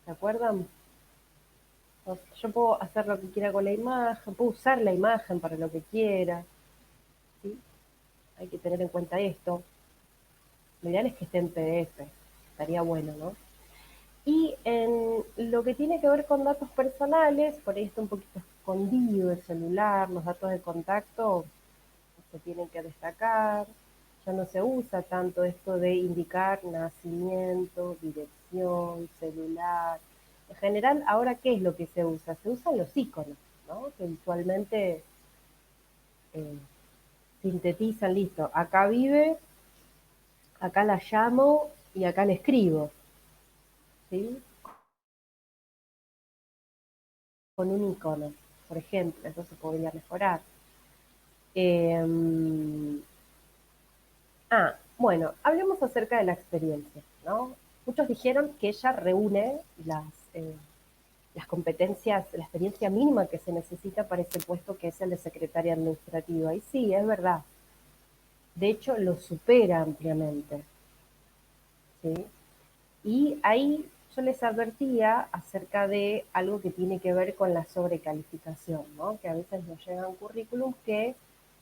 ¿Se acuerdan? Yo puedo hacer lo que quiera con la imagen, puedo usar la imagen para lo que quiera, ¿sí? Hay que tener en cuenta esto. Lo ideal es que esté en PDF, estaría bueno, ¿no? Y en lo que tiene que ver con datos personales, por ahí está un poquito escondido el celular, los datos de contacto se tienen que destacar, ya no se usa tanto esto de indicar nacimiento, dirección, celular. En general, ahora, ¿qué es lo que se usa? Se usan los iconos, ¿no? Que visualmente eh, sintetizan, listo, acá vive, acá la llamo y acá le escribo, ¿sí? Con un icono, por ejemplo, eso se podría mejorar. Eh, bueno, hablemos acerca de la experiencia, ¿no? Muchos dijeron que ella reúne eh, las competencias, la experiencia mínima que se necesita para ese puesto que es el de secretaria administrativa. Y sí, es verdad. De hecho, lo supera ampliamente, ¿sí? Y ahí yo les advertía acerca de algo que tiene que ver con la sobrecalificación, ¿no? Que a veces nos llegan currículums que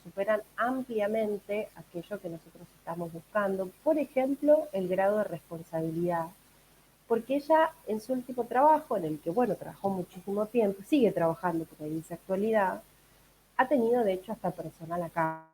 superan ampliamente aquello que nosotros estamos buscando. Por ejemplo, el grado de responsabilidad. Porque ella en su último trabajo, en el que, bueno, trabajó muchísimo tiempo, sigue trabajando porque dice actualidad, ha tenido de hecho hasta personal acá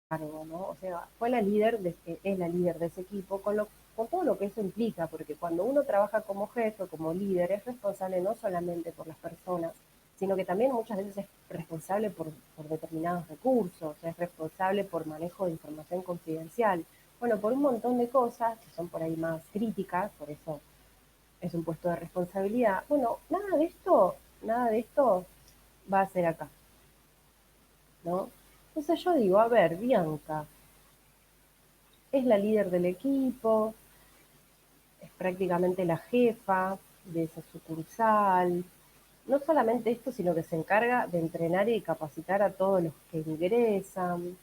cargo, ¿no? O sea, fue la líder, es la líder de ese equipo, con todo lo que eso implica, porque cuando uno trabaja como jefe o como líder, es responsable no solamente por las personas, sino que también muchas veces es responsable por determinados recursos, es responsable por manejo de información confidencial, bueno, por un montón de cosas que son por ahí más críticas, por eso es un puesto de responsabilidad. Bueno, nada de esto va a ser acá, ¿no? Entonces yo digo, a ver, Bianca, es la líder del equipo, es prácticamente la jefa de esa sucursal. No solamente esto, sino que se encarga de entrenar y capacitar a todos los que ingresan.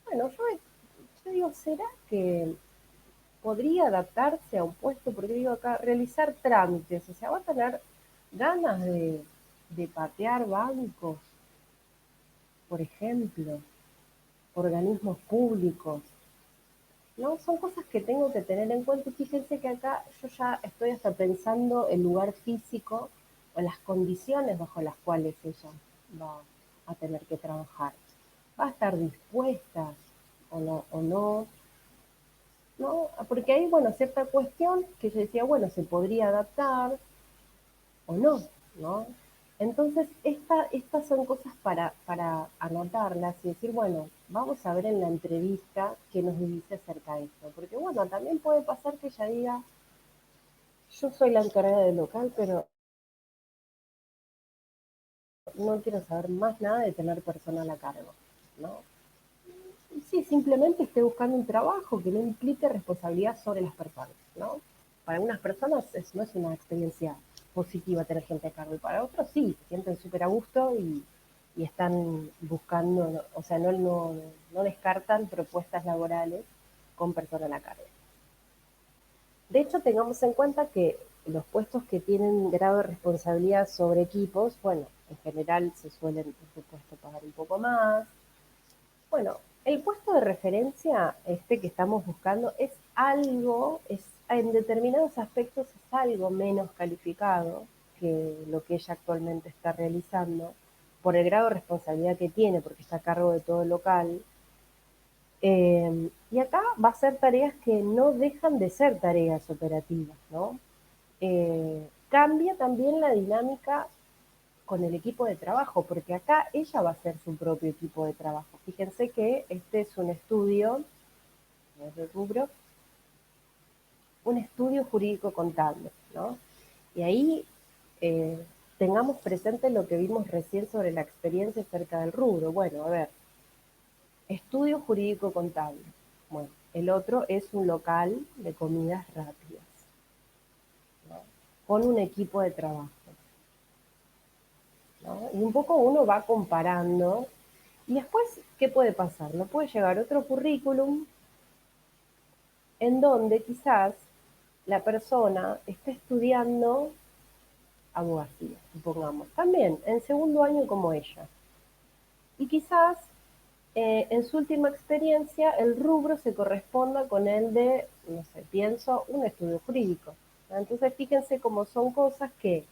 Bueno, yo digo, ¿será que podría adaptarse a un puesto? Porque digo acá, realizar trámites, o sea, va a tener ganas de patear bancos, por ejemplo, organismos públicos. No, son cosas que tengo que tener en cuenta y fíjense que acá yo ya estoy hasta pensando el lugar físico o las condiciones bajo las cuales ella va a tener que trabajar. ¿Va a estar dispuesta o no? ¿No? Porque hay, bueno, cierta cuestión que yo decía, bueno, se podría adaptar o no, ¿no? Entonces, estas son cosas para anotarlas y decir, bueno, vamos a ver en la entrevista qué nos dice acerca de esto. Porque, bueno, también puede pasar que ella diga, yo soy la encargada del local, pero no quiero saber más nada de tener personal a cargo, ¿no? Y sí, simplemente esté buscando un trabajo que no implique responsabilidad sobre las personas, ¿no? Para algunas personas no es una experiencia positiva tener gente a cargo y para otros sí, se sienten súper a gusto y están buscando, o sea, no descartan propuestas laborales con personas a cargo. De hecho, tengamos en cuenta que los puestos que tienen grado de responsabilidad sobre equipos, bueno, en general se suelen, por supuesto, pagar un poco más. Bueno, el puesto de referencia, este que estamos buscando, es algo, en determinados aspectos es algo menos calificado que lo que ella actualmente está realizando, por el grado de responsabilidad que tiene, porque está a cargo de todo el local. Y acá va a ser tareas que no dejan de ser tareas operativas, ¿no? Cambia también la dinámica con el equipo de trabajo, porque acá ella va a ser su propio equipo de trabajo. Fíjense que este es un estudio, de rubro, un estudio jurídico contable, ¿no? Y ahí eh, tengamos presente lo que vimos recién sobre la experiencia acerca del rubro. Bueno, a ver, estudio jurídico contable. Bueno, el otro es un local de comidas rápidas, ¿no? Con un equipo de trabajo, ¿no? Y un poco uno va comparando. Y después, ¿qué puede pasar? No puede llegar otro currículum en donde quizás la persona esté estudiando abogacía, supongamos, también en segundo año como ella. Y quizás en su última experiencia el rubro se corresponda con el de, no sé, pienso, un estudio jurídico. Entonces fíjense cómo son cosas que,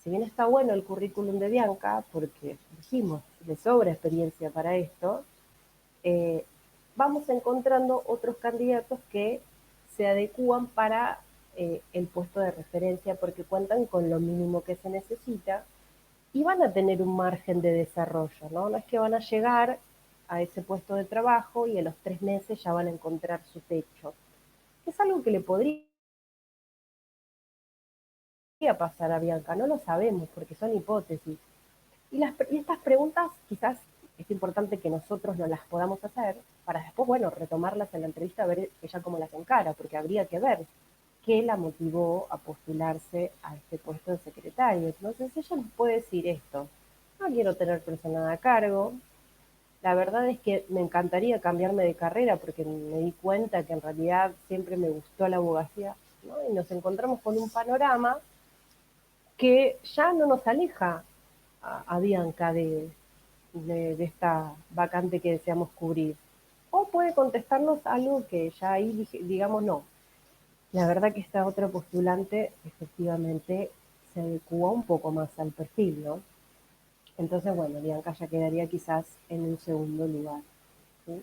si bien está bueno el currículum de Bianca, porque dijimos, le sobra experiencia para esto, eh, vamos encontrando otros candidatos que se adecúan para el puesto de referencia porque cuentan con lo mínimo que se necesita y van a tener un margen de desarrollo, ¿no? No es que van a llegar a ese puesto de trabajo y a los 3 meses ya van a encontrar su techo. Es algo que le podría pasar a Bianca, no lo sabemos porque son hipótesis. Y estas preguntas quizás es importante que nosotros no las podamos hacer para después, bueno, retomarlas en la entrevista, a ver ella cómo las encara, porque habría que ver qué la motivó a postularse a este puesto de secretario. Entonces ella nos puede decir esto, no quiero tener personal a cargo, la verdad es que me encantaría cambiarme de carrera porque me di cuenta que en realidad siempre me gustó la abogacía, ¿no? Y nos encontramos con un panorama que ya no nos aleja a Bianca de esta vacante que deseamos cubrir. O puede contestarnos algo que ya ahí digamos no. La verdad que esta otra postulante efectivamente se adecua un poco más al perfil, ¿no? Entonces, bueno, Bianca ya quedaría quizás en un segundo lugar, ¿sí?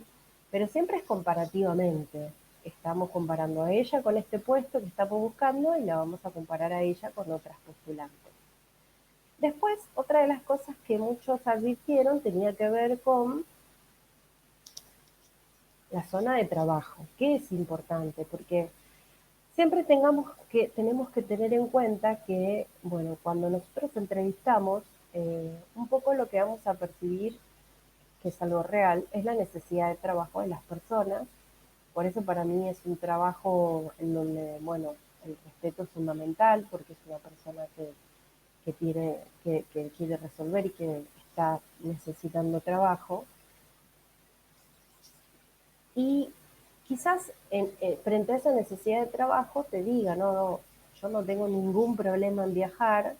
pero siempre es comparativamente. Estamos comparando a ella con este puesto que estamos buscando y la vamos a comparar a ella con otras postulantes. Después, otra de las cosas que muchos advirtieron tenía que ver con la zona de trabajo, que es importante, porque siempre tenemos que tener en cuenta que, bueno, cuando nosotros entrevistamos, un poco lo que vamos a percibir, que es algo real, es la necesidad de trabajo de las personas. Por eso para mí es un trabajo en donde, bueno, el respeto es fundamental, porque es una persona que quiere resolver y que está necesitando trabajo. Y quizás frente a esa necesidad de trabajo te diga, no, no, yo no tengo ningún problema en viajar,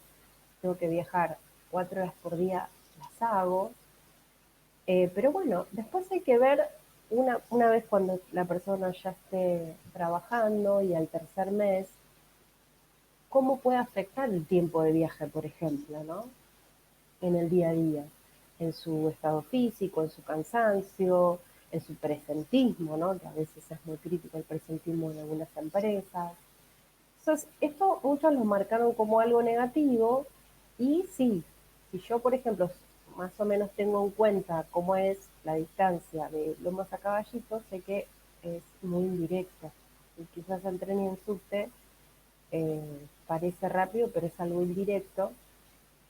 tengo que viajar 4 horas por día, las hago. Pero bueno, después hay que ver, una vez cuando la persona ya esté trabajando y al tercer mes, cómo puede afectar el tiempo de viaje, por ejemplo, ¿no? En el día a día, en su estado físico, en su cansancio, en su presentismo, ¿no? Que a veces es muy crítico el presentismo en algunas empresas. Entonces, esto muchos lo marcaron como algo negativo y sí, si yo, por ejemplo, más o menos tengo en cuenta cómo es la distancia de Lomas a Caballito, sé que es muy indirecta. Y quizás en tren y en subte parece rápido, pero es algo indirecto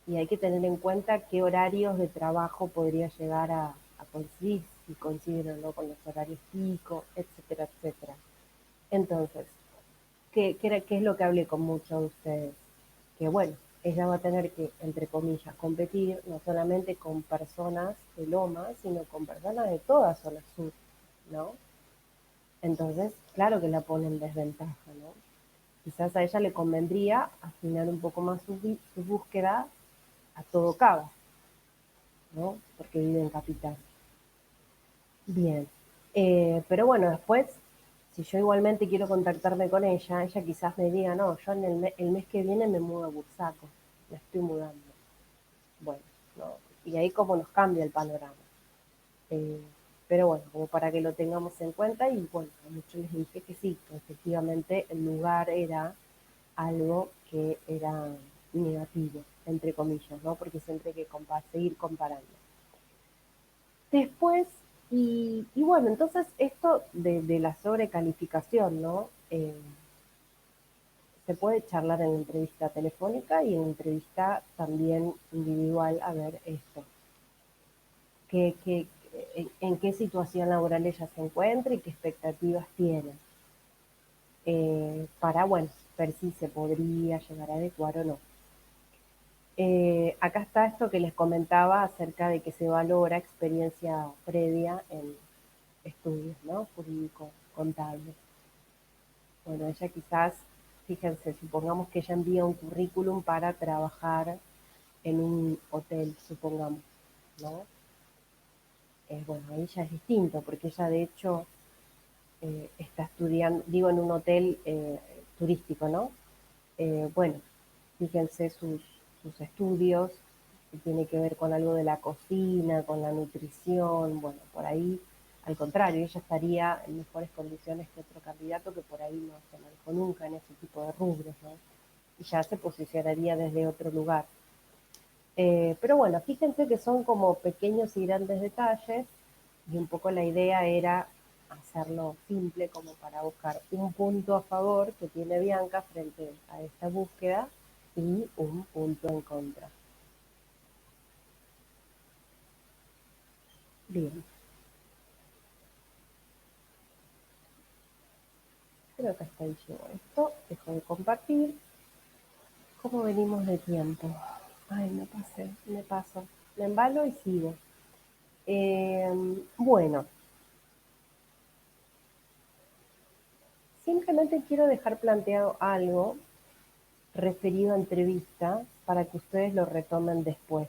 y hay que tener en cuenta qué horarios de trabajo podría llegar a coincidir, si coinciden o no con los horarios pico, etcétera, etcétera. Entonces, ¿qué es lo que hablé con muchos de ustedes? Que bueno, ella va a tener que, entre comillas, competir no solamente con personas de Loma, sino con personas de toda zona sur, ¿no? Entonces, claro que la pone en desventaja, ¿no? Quizás a ella le convendría afinar un poco más su búsqueda a todo cabo, ¿no? Porque vive en capital. Bien. Pero bueno, después, si yo igualmente quiero contactarme con ella quizás me diga, no, yo en el mes que viene me mudo a Bursaco, me estoy mudando. Bueno, ¿no? Y ahí como nos cambia el panorama. Eh, pero bueno, como para que lo tengamos en cuenta y bueno, a muchos les dije que sí, que efectivamente el lugar era algo que era negativo, entre comillas, ¿no? Porque siempre hay que seguir comparando. Después, y bueno, entonces esto de la sobrecalificación, ¿no? Se puede charlar en entrevista telefónica y en entrevista también individual a ver esto. En qué situación laboral ella se encuentra y qué expectativas tiene. Para, bueno, ver si se podría llegar a adecuar o no. Acá está esto que les comentaba acerca de que se valora experiencia previa en estudios, ¿no? Jurídico, contable. Bueno, ella quizás, fíjense, supongamos que ella envía un currículum para trabajar en un hotel, supongamos, ¿no? Bueno, ahí ya es distinto, porque ella de hecho está estudiando, digo, en un hotel turístico, ¿no? Bueno, fíjense sus estudios, que tiene que ver con algo de la cocina, con la nutrición, bueno, por ahí, al contrario, ella estaría en mejores condiciones que otro candidato que por ahí no se manejó nunca en ese tipo de rubros, ¿no? Y ya se posicionaría desde otro lugar. Pero bueno, fíjense que son como pequeños y grandes detalles y un poco la idea era hacerlo simple como para buscar un punto a favor que tiene Bianca frente a esta búsqueda y un punto en contra. Bien, creo que hasta ahí llegó esto. Dejo de compartir. ¿Cómo venimos de tiempo? Ay, me paso. Me embalo y sigo. Bueno, simplemente quiero dejar planteado algo referido a entrevista para que ustedes lo retomen después.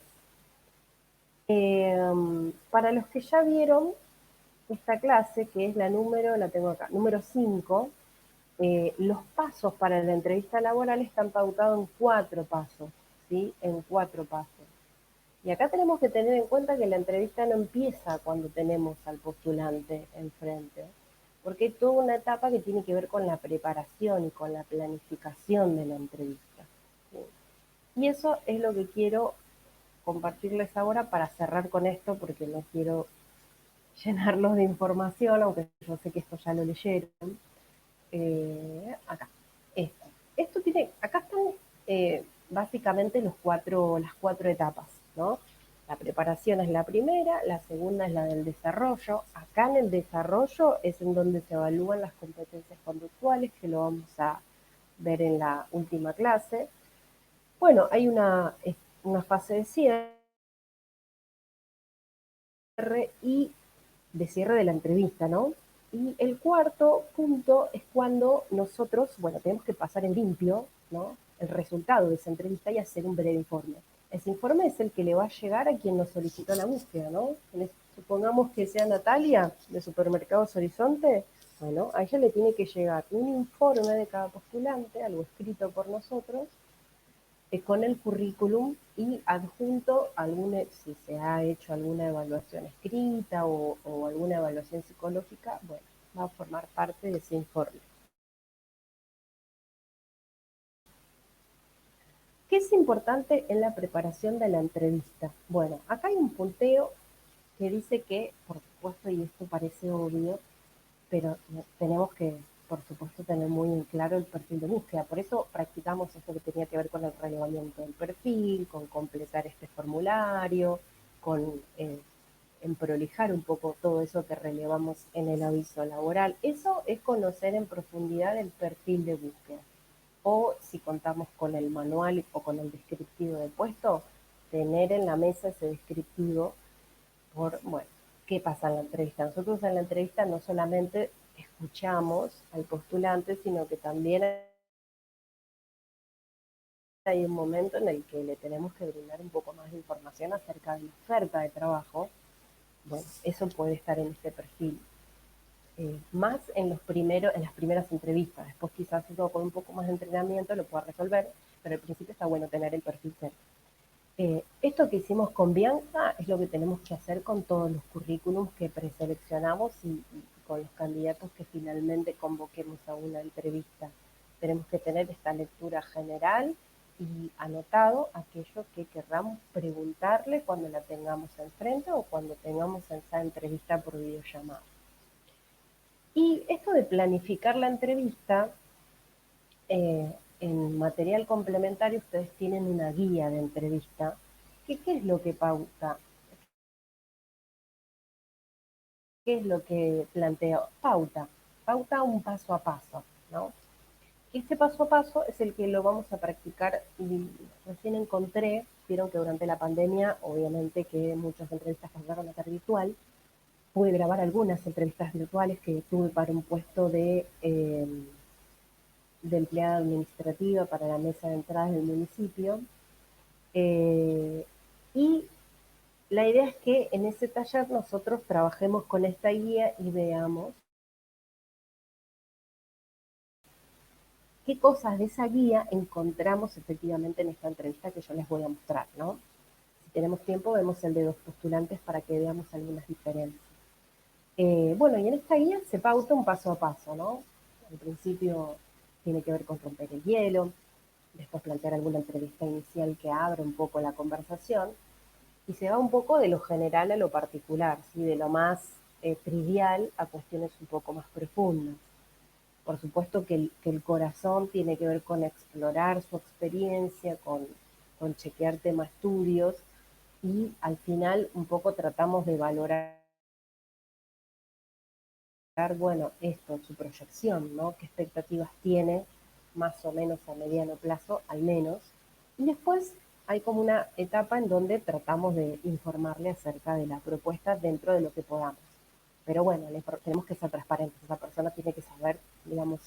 Para los que ya vieron esta clase, que es la tengo acá, número 5, los pasos para la entrevista laboral están pautados en 4 pasos, ¿sí? En 4 pasos. Y acá tenemos que tener en cuenta que la entrevista no empieza cuando tenemos al postulante enfrente, porque hay toda una etapa que tiene que ver con la preparación y con la planificación de la entrevista. ¿Sí? Y eso es lo que quiero compartirles ahora para cerrar con esto, porque no quiero llenarlos de información, aunque yo sé que esto ya lo leyeron. Acá, esto. Esto tiene, acá están básicamente las cuatro etapas, ¿no? La preparación es la primera, la segunda es la del desarrollo. Acá en el desarrollo es en donde se evalúan las competencias conductuales, que lo vamos a ver en la última clase. Bueno, hay una fase de cierre y de cierre de la entrevista, ¿no? Y el cuarto punto es cuando nosotros, bueno, tenemos que pasar en limpio, ¿no? El resultado de esa entrevista y hacer un breve informe. Ese informe es el que le va a llegar a quien nos solicitó la búsqueda, ¿no? Supongamos que sea Natalia, de Supermercados Horizonte, bueno, a ella le tiene que llegar un informe de cada postulante, algo escrito por nosotros, con el currículum y adjunto si se ha hecho alguna evaluación escrita o alguna evaluación psicológica, bueno, va a formar parte de ese informe. ¿Qué es importante en la preparación de la entrevista? Bueno, acá hay un punteo que dice que, por supuesto, y esto parece obvio, pero tenemos que, por supuesto, tener muy en claro el perfil de búsqueda. Por eso practicamos esto que tenía que ver con el relevamiento del perfil, con completar este formulario, con prolijar un poco todo eso que relevamos en el aviso laboral. Eso es conocer en profundidad el perfil de búsqueda. O si contamos con el manual o con el descriptivo de puesto, tener en la mesa ese descriptivo bueno, ¿qué pasa en la entrevista? Nosotros en la entrevista no solamente escuchamos al postulante, sino que también hay un momento en el que le tenemos que brindar un poco más de información acerca de la oferta de trabajo. Bueno, eso puede estar en este perfil. Más en las primeras entrevistas. Después quizás uno con un poco más de entrenamiento lo pueda resolver, pero al principio está bueno tener el perfil cerca. Esto que hicimos con Bianca es lo que tenemos que hacer con todos los currículums que preseleccionamos y con los candidatos que finalmente convoquemos a una entrevista. Tenemos que tener esta lectura general y anotado aquello que querramos preguntarle cuando la tengamos enfrente o cuando tengamos esa entrevista por videollamada. Y esto de planificar la entrevista, en material complementario ustedes tienen una guía de entrevista. ¿Qué es lo que pauta? ¿Qué es lo que planteo? Pauta un paso a paso, ¿no? Este paso a paso es el que lo vamos a practicar y recién encontré, vieron que durante la pandemia, obviamente que muchas entrevistas pasaron a ser virtual, pude grabar algunas entrevistas virtuales que tuve para un puesto de empleada administrativa para la mesa de entradas del municipio. Y la idea es que en ese taller nosotros trabajemos con esta guía y veamos qué cosas de esa guía encontramos efectivamente en esta entrevista que yo les voy a mostrar, ¿no? Si tenemos tiempo, vemos el de dos postulantes para que veamos algunas diferencias. Bueno, y en esta guía se pauta un paso a paso, ¿no? Al principio tiene que ver con romper el hielo, después plantear alguna entrevista inicial que abra un poco la conversación, y se va un poco de lo general a lo particular, ¿sí? De lo más trivial a cuestiones un poco más profundas. Por supuesto que el corazón tiene que ver con explorar su experiencia, con chequear tema estudios y al final un poco tratamos de valorar, bueno, esto, su proyección, ¿no? ¿Qué expectativas tiene más o menos a mediano plazo, al menos? Y después hay como una etapa en donde tratamos de informarle acerca de la propuesta dentro de lo que podamos. Pero bueno, tenemos que ser transparentes. Esa persona tiene que saber, digamos,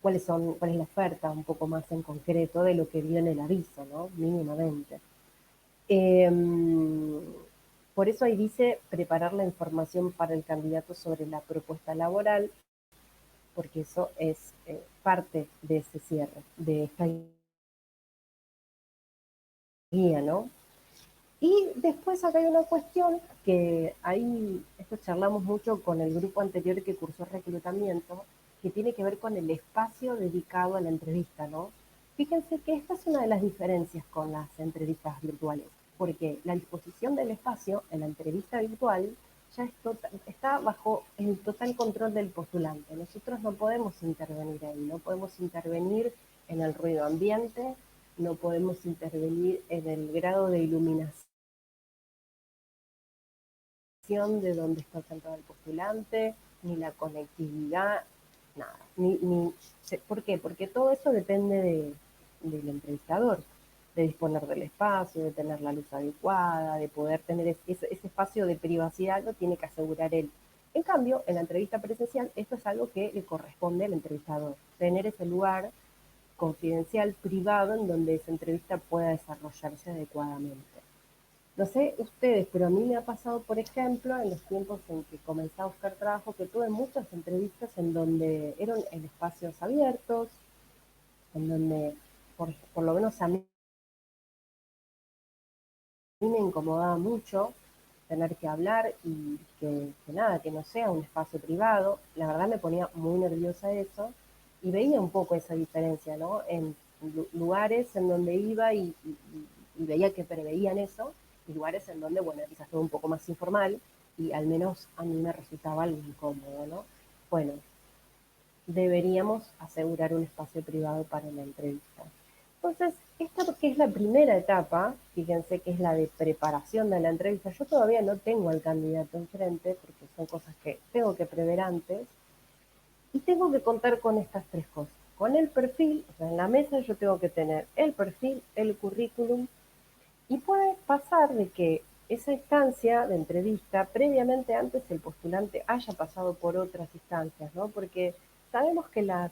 cuál es la oferta un poco más en concreto de lo que vio en el aviso, ¿no? Mínimamente. Eh, por eso ahí dice preparar la información para el candidato sobre la propuesta laboral, porque eso es parte de ese cierre, de esta guía, ¿no? Y después acá hay una cuestión que ahí, esto charlamos mucho con el grupo anterior que cursó reclutamiento, que tiene que ver con el espacio dedicado a la entrevista, ¿no? Fíjense que esta es una de las diferencias con las entrevistas virtuales, porque la disposición del espacio en la entrevista virtual ya está bajo el total control del postulante. Nosotros no podemos intervenir ahí, no podemos intervenir en el ruido ambiente, no podemos intervenir en el grado de iluminación de dónde está sentado el postulante, ni la conectividad, nada. ¿Por qué? Porque todo eso depende del entrevistador, de disponer del espacio, de tener la luz adecuada, de poder tener ese espacio de privacidad, lo tiene que asegurar él. En cambio, en la entrevista presencial, esto es algo que le corresponde al entrevistador, tener ese lugar confidencial, privado, en donde esa entrevista pueda desarrollarse adecuadamente. No sé ustedes, pero a mí me ha pasado, por ejemplo, en los tiempos en que comencé a buscar trabajo, que tuve muchas entrevistas en donde eran en espacios abiertos, en donde, por lo menos a mí me incomodaba mucho tener que hablar y que nada, que no sea un espacio privado. La verdad me ponía muy nerviosa eso y veía un poco esa diferencia, ¿no? En lugares en donde iba y veía que preveían eso, y lugares en donde, bueno, quizás todo un poco más informal y al menos a mí me resultaba algo incómodo, ¿no? Bueno, deberíamos asegurar un espacio privado para la entrevista. Entonces, esta que es la primera etapa, fíjense que es la de preparación de la entrevista, yo todavía no tengo al candidato enfrente porque son cosas que tengo que prever antes y tengo que contar con estas tres cosas. Con el perfil, o sea, en la mesa yo tengo que tener el perfil, el currículum y puede pasar de que esa instancia de entrevista, previamente antes el postulante haya pasado por otras instancias, ¿no? Porque sabemos que los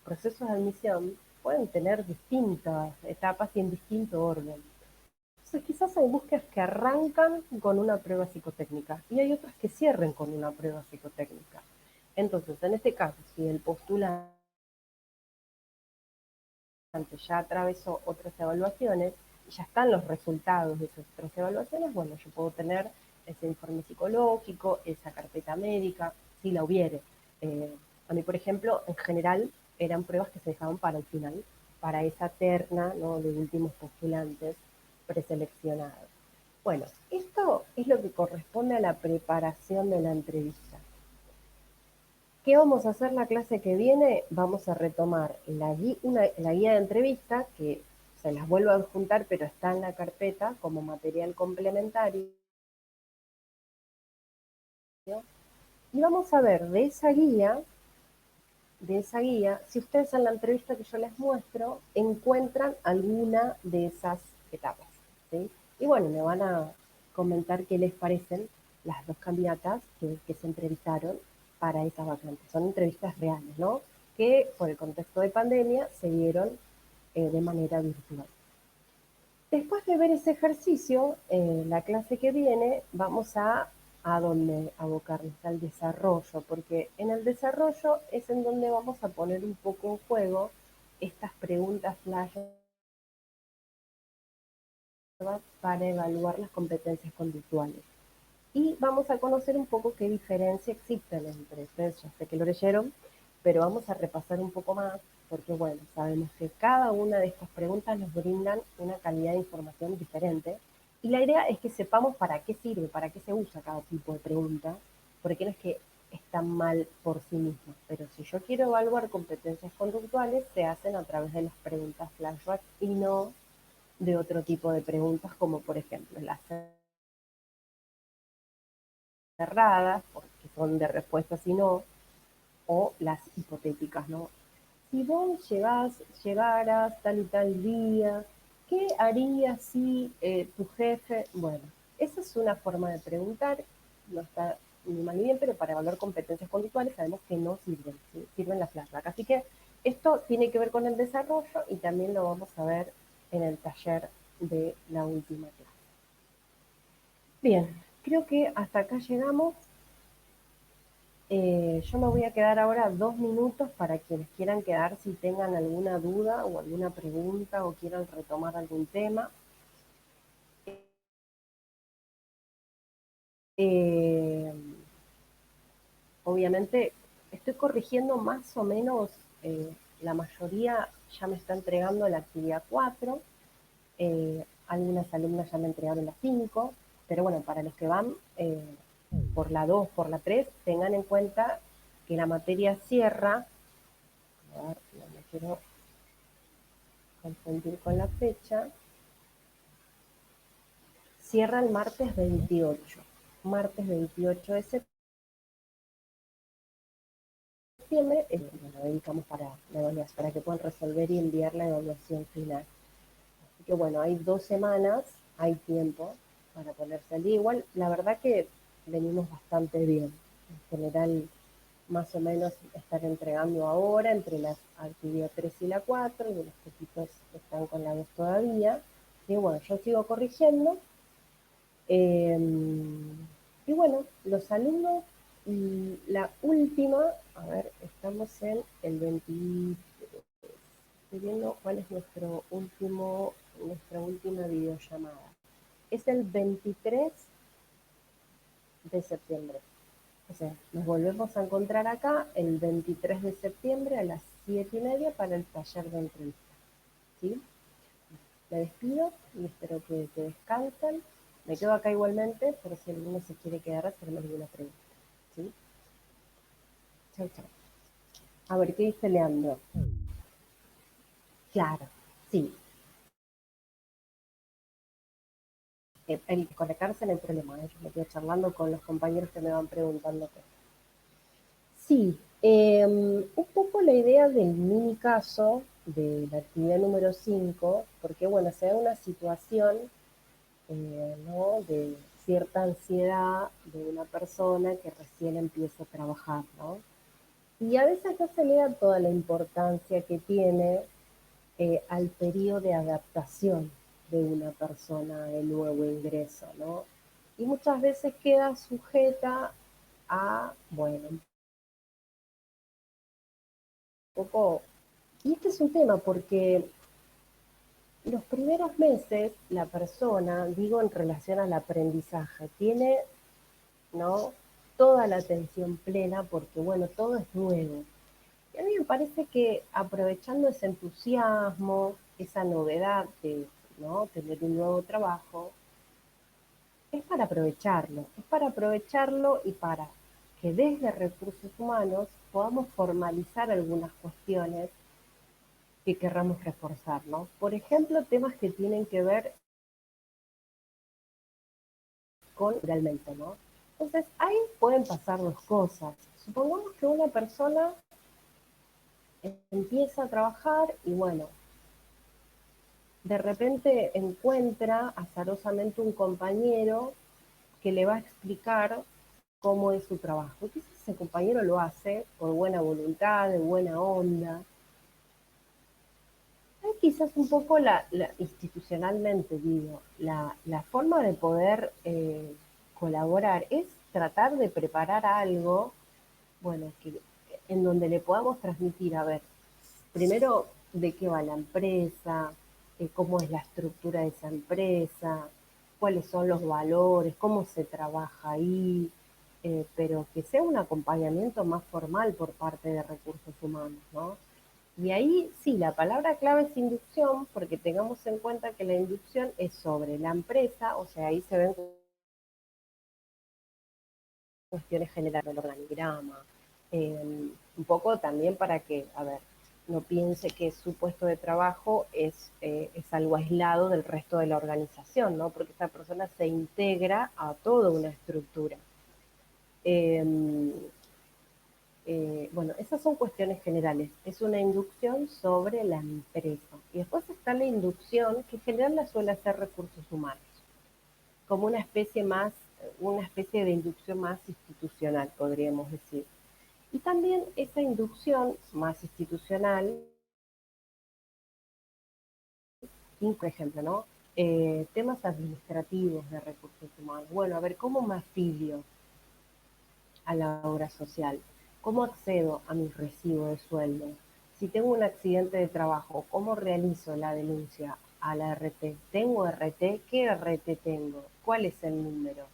procesos de admisión pueden tener distintas etapas y en distinto orden. Entonces, quizás hay búsquedas que arrancan con una prueba psicotécnica y hay otras que cierren con una prueba psicotécnica. Entonces, en este caso, si el postulante ya atravesó otras evaluaciones y ya están los resultados de esas otras evaluaciones, bueno, yo puedo tener ese informe psicológico, esa carpeta médica, si la hubiere. Eh, a mí, por ejemplo, en general eran pruebas que se dejaban para el final, para esa terna, ¿no?, de últimos postulantes preseleccionados. Bueno, esto es lo que corresponde a la preparación de la entrevista. ¿Qué vamos a hacer la clase que viene? Vamos a retomar la guía de entrevista, que se las vuelvo a adjuntar, pero está en la carpeta como material complementario. Y vamos a ver de esa guía, si ustedes en la entrevista que yo les muestro encuentran alguna de esas etapas, ¿sí? Y bueno, me van a comentar qué les parecen las dos candidatas que se entrevistaron para esa vacante. Son entrevistas reales, ¿no? Que por el contexto de pandemia se dieron de manera virtual. Después de ver ese ejercicio, la clase que viene vamos a donde abocarnos al desarrollo, porque en el desarrollo es en donde vamos a poner un poco en juego estas preguntas flash para evaluar las competencias conductuales. Y vamos a conocer un poco qué diferencia existe entre ustedes, ya sé que lo leyeron, pero vamos a repasar un poco más, porque bueno, sabemos que cada una de estas preguntas nos brindan una calidad de información diferente, y la idea es que sepamos para qué sirve, para qué se usa cada tipo de pregunta, porque no es que están mal por sí mismas, pero si yo quiero evaluar competencias conductuales, se hacen a través de las preguntas flashback y no de otro tipo de preguntas, como por ejemplo las cerradas, porque son de respuestas y no, o las hipotéticas, ¿no? Si vos llegaras tal y tal día, ¿qué harías si tu jefe? Bueno, esa es una forma de preguntar, no está ni mal ni bien, pero para evaluar competencias conductuales sabemos que no sirven, ¿sí? Sirven las flashbacks. Así que esto tiene que ver con el desarrollo y también lo vamos a ver en el taller de la última clase. Bien, creo que hasta acá llegamos. Yo me voy a quedar ahora 2 minutos para quienes quieran quedar si tengan alguna duda o alguna pregunta o quieran retomar algún tema. Eh, Obviamente estoy corrigiendo más o menos, la mayoría ya me está entregando la actividad 4, algunas alumnas ya me entregaron la 5, pero bueno, para los que van por la 2, por la 3, tengan en cuenta que la materia cierra, a ver, no me quiero confundir con la fecha, cierra el martes 28 de septiembre, lo dedicamos para la evaluación, para que puedan resolver y enviar la evaluación final. Así que bueno, hay 2 semanas, hay tiempo para ponerse al día. Igual, la verdad que venimos bastante bien. En general, más o menos estar entregando ahora entre la actividad 3 y la 4, y los poquitos están con la 2 todavía. Y bueno, yo sigo corrigiendo. Eh, y bueno, los alumnos, y la última, a ver, estamos en el 20, estoy viendo cuál es nuestra última videollamada. Es el 23 de septiembre. O sea, nos volvemos a encontrar acá el 23 de septiembre a las 7:30 para el taller de entrevista. ¿Sí? Me despido y espero que descansen. Me quedo acá igualmente, pero si alguno se quiere quedar, hacerme alguna pregunta. ¿Sí? Chau, chau. A ver, ¿qué dice Leandro? Claro, sí. El conectarse no hay problema. Yo me quedo charlando con los compañeros que me van preguntando cosas. Sí, un poco la idea del mini caso de la actividad número 5, porque bueno, se da una situación, ¿no? De cierta ansiedad de una persona que recién empieza a trabajar, ¿no? Y a veces no se le da toda la importancia que tiene al periodo de adaptación de una persona de nuevo ingreso, ¿no? Y muchas veces queda sujeta a, bueno, un poco. Y este es un tema porque los primeros meses la persona, digo en relación al aprendizaje, tiene, ¿no? Toda la atención plena porque, bueno, todo es nuevo. Y a mí me parece que aprovechando ese entusiasmo, esa novedad de, ¿no? Tener un nuevo trabajo, es para aprovecharlo y para que desde recursos humanos podamos formalizar algunas cuestiones que querramos reforzar, ¿no? Por ejemplo, temas que tienen que ver con realmente, ¿no? Entonces, ahí pueden pasar dos cosas. Supongamos que una persona empieza a trabajar y bueno, de repente encuentra azarosamente un compañero que le va a explicar cómo es su trabajo. Quizás ese compañero lo hace por buena voluntad, de buena onda. Quizás un poco institucionalmente, digo, la forma de poder colaborar es tratar de preparar algo, bueno, en donde le podamos transmitir, a ver, primero de qué va la empresa, cómo es la estructura de esa empresa, cuáles son los valores, cómo se trabaja ahí, pero que sea un acompañamiento más formal por parte de recursos humanos, ¿no? Y ahí sí, la palabra clave es inducción, porque tengamos en cuenta que la inducción es sobre la empresa, o sea, ahí se ven cuestiones generales del organigrama, un poco también para que, a ver, no piense que su puesto de trabajo es algo aislado del resto de la organización, ¿no? Porque esta persona se integra a toda una estructura. Eh, bueno, esas son cuestiones generales. Es una inducción sobre la empresa. Y después está la inducción, que en general la suele hacer recursos humanos, como una especie de inducción más institucional, podríamos decir. Y también esa inducción más institucional, por ejemplo, ¿no? Temas administrativos de recursos humanos. Bueno, a ver, ¿cómo me afilio a la obra social? ¿Cómo accedo a mi recibo de sueldo? Si tengo un accidente de trabajo, ¿cómo realizo la denuncia a la RT? ¿Tengo RT? ¿Qué RT tengo? ¿Cuál es el número?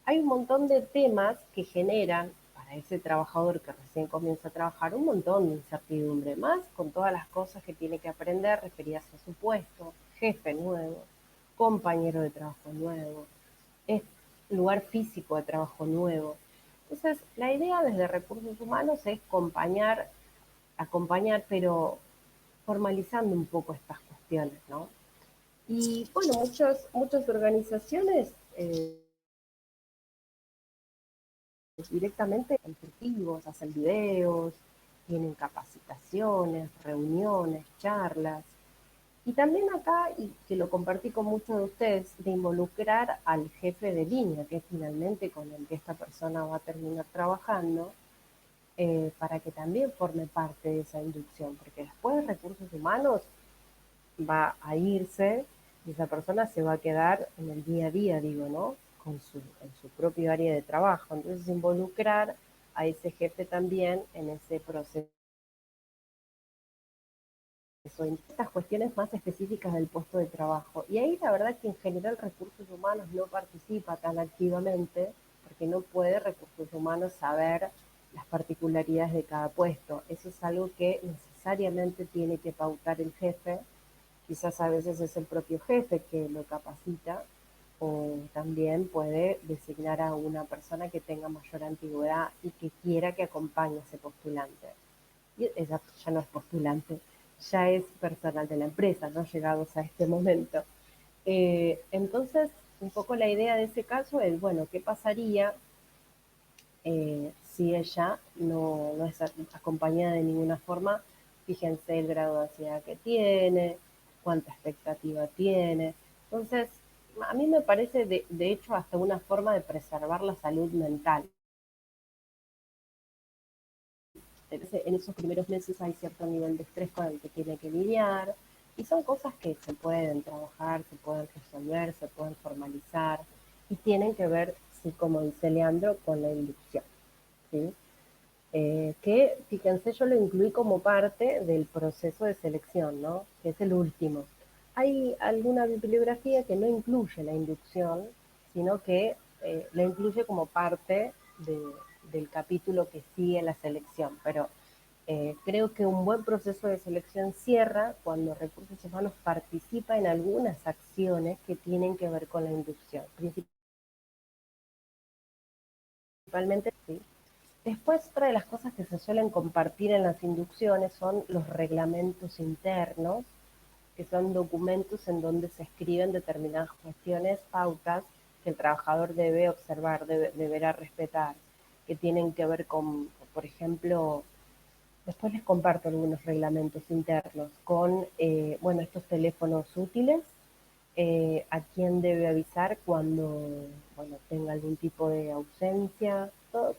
hay un montón de temas que generan para ese trabajador que recién comienza a trabajar un montón de incertidumbre, más con todas las cosas que tiene que aprender referidas a su puesto, jefe nuevo, compañero de trabajo nuevo, es lugar físico de trabajo nuevo. Entonces, la idea desde recursos humanos es acompañar, pero formalizando un poco estas cuestiones, ¿no? Y bueno, muchas organizaciones directamente instructivos, hacen videos, tienen capacitaciones, reuniones, charlas. Y también acá, y que lo compartí con muchos de ustedes, de involucrar al jefe de línea, que es finalmente con el que esta persona va a terminar trabajando, para que también forme parte de esa inducción, porque después recursos humanos va a irse y esa persona se va a quedar en el día a día, digo, ¿no? En su propio área de trabajo. Entonces, involucrar a ese jefe también en ese proceso. En estas cuestiones más específicas del puesto de trabajo. Y ahí la verdad que en general recursos humanos no participa tan activamente porque no puede recursos humanos saber las particularidades de cada puesto. Eso es algo que necesariamente tiene que pautar el jefe. Quizás a veces es el propio jefe que lo capacita o también puede designar a una persona que tenga mayor antigüedad y que quiera que acompañe a ese postulante. Y ella ya no es postulante, ya es personal de la empresa, no llegados a este momento. Entonces, un poco la idea de ese caso es, bueno, ¿qué pasaría si ella no es acompañada de ninguna forma? Fíjense el grado de ansiedad que tiene, cuánta expectativa tiene. Entonces, a mí me parece, de hecho, hasta una forma de preservar la salud mental. En esos primeros meses hay cierto nivel de estrés con el que tiene que lidiar y son cosas que se pueden trabajar, se pueden resolver, se pueden formalizar y tienen que ver, sí, como dice Leandro, con la inducción. ¿Sí? Que, fíjense, yo lo incluí como parte del proceso de selección, ¿no? Que es el último. Hay alguna bibliografía que no incluye la inducción, sino que la incluye como parte de, del capítulo que sigue la selección, pero creo que un buen proceso de selección cierra cuando recursos humanos participa en algunas acciones que tienen que ver con la inducción, principalmente, ¿sí? Después, otra de las cosas que se suelen compartir en las inducciones son los reglamentos internos, que son documentos en donde se escriben determinadas cuestiones, pautas que el trabajador debe observar, deberá respetar, que tienen que ver con, por ejemplo, después les comparto algunos reglamentos internos con, bueno, estos teléfonos útiles, a quién debe avisar cuando, bueno, tenga algún tipo de ausencia,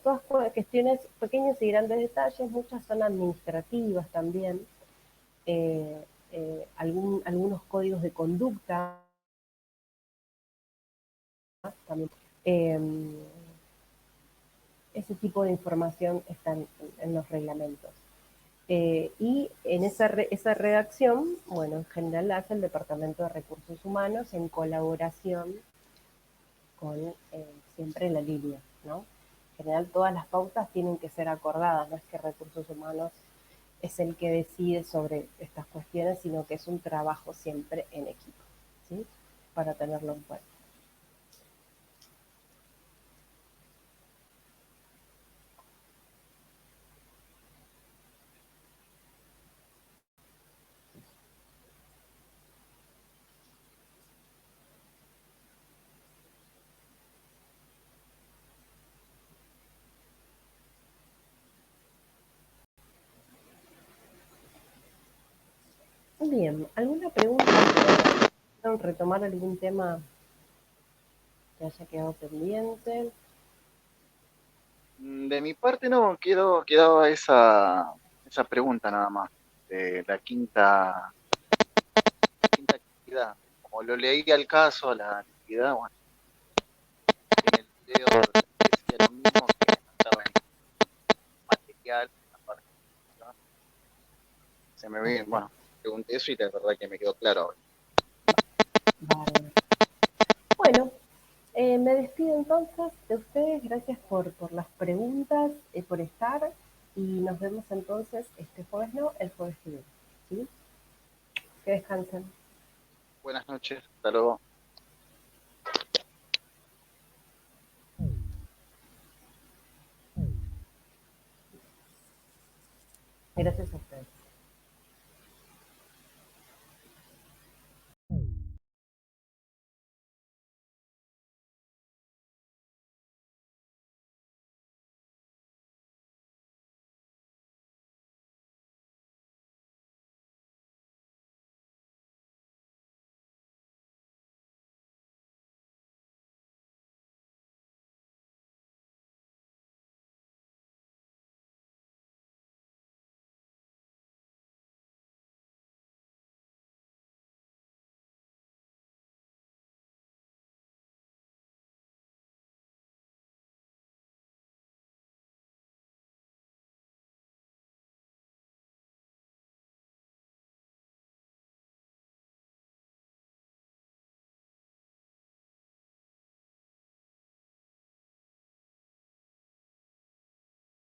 todas cuestiones, pequeños y grandes detalles, muchas son administrativas también, eh, algunos códigos de conducta también. Eh, ese tipo de información está en los reglamentos. Y en esa redacción, bueno, en general la hace el Departamento de Recursos Humanos en colaboración con siempre la línea, ¿no? En general todas las pautas tienen que ser acordadas, no es que Recursos Humanos es el que decide sobre estas cuestiones, sino que es un trabajo siempre en equipo, ¿sí? Para tenerlo en cuenta. Bien, ¿alguna pregunta? ¿Quieren retomar algún tema que haya quedado pendiente? De mi parte no, quedaba esa pregunta nada más, de la quinta actividad. Como lo leí al caso, la actividad, bueno, en el video decía lo mismo que no estaba en material, en la parte, ¿no? Se me ve, bueno, pregunté eso y la verdad que me quedó claro ahora. Vale. Bueno, me despido. despido entonces de ustedes, gracias por las preguntas, por estar, y nos vemos entonces este jueves, no, el jueves que viene, ¿sí? Que descansen. Buenas noches, hasta luego. Gracias a ustedes.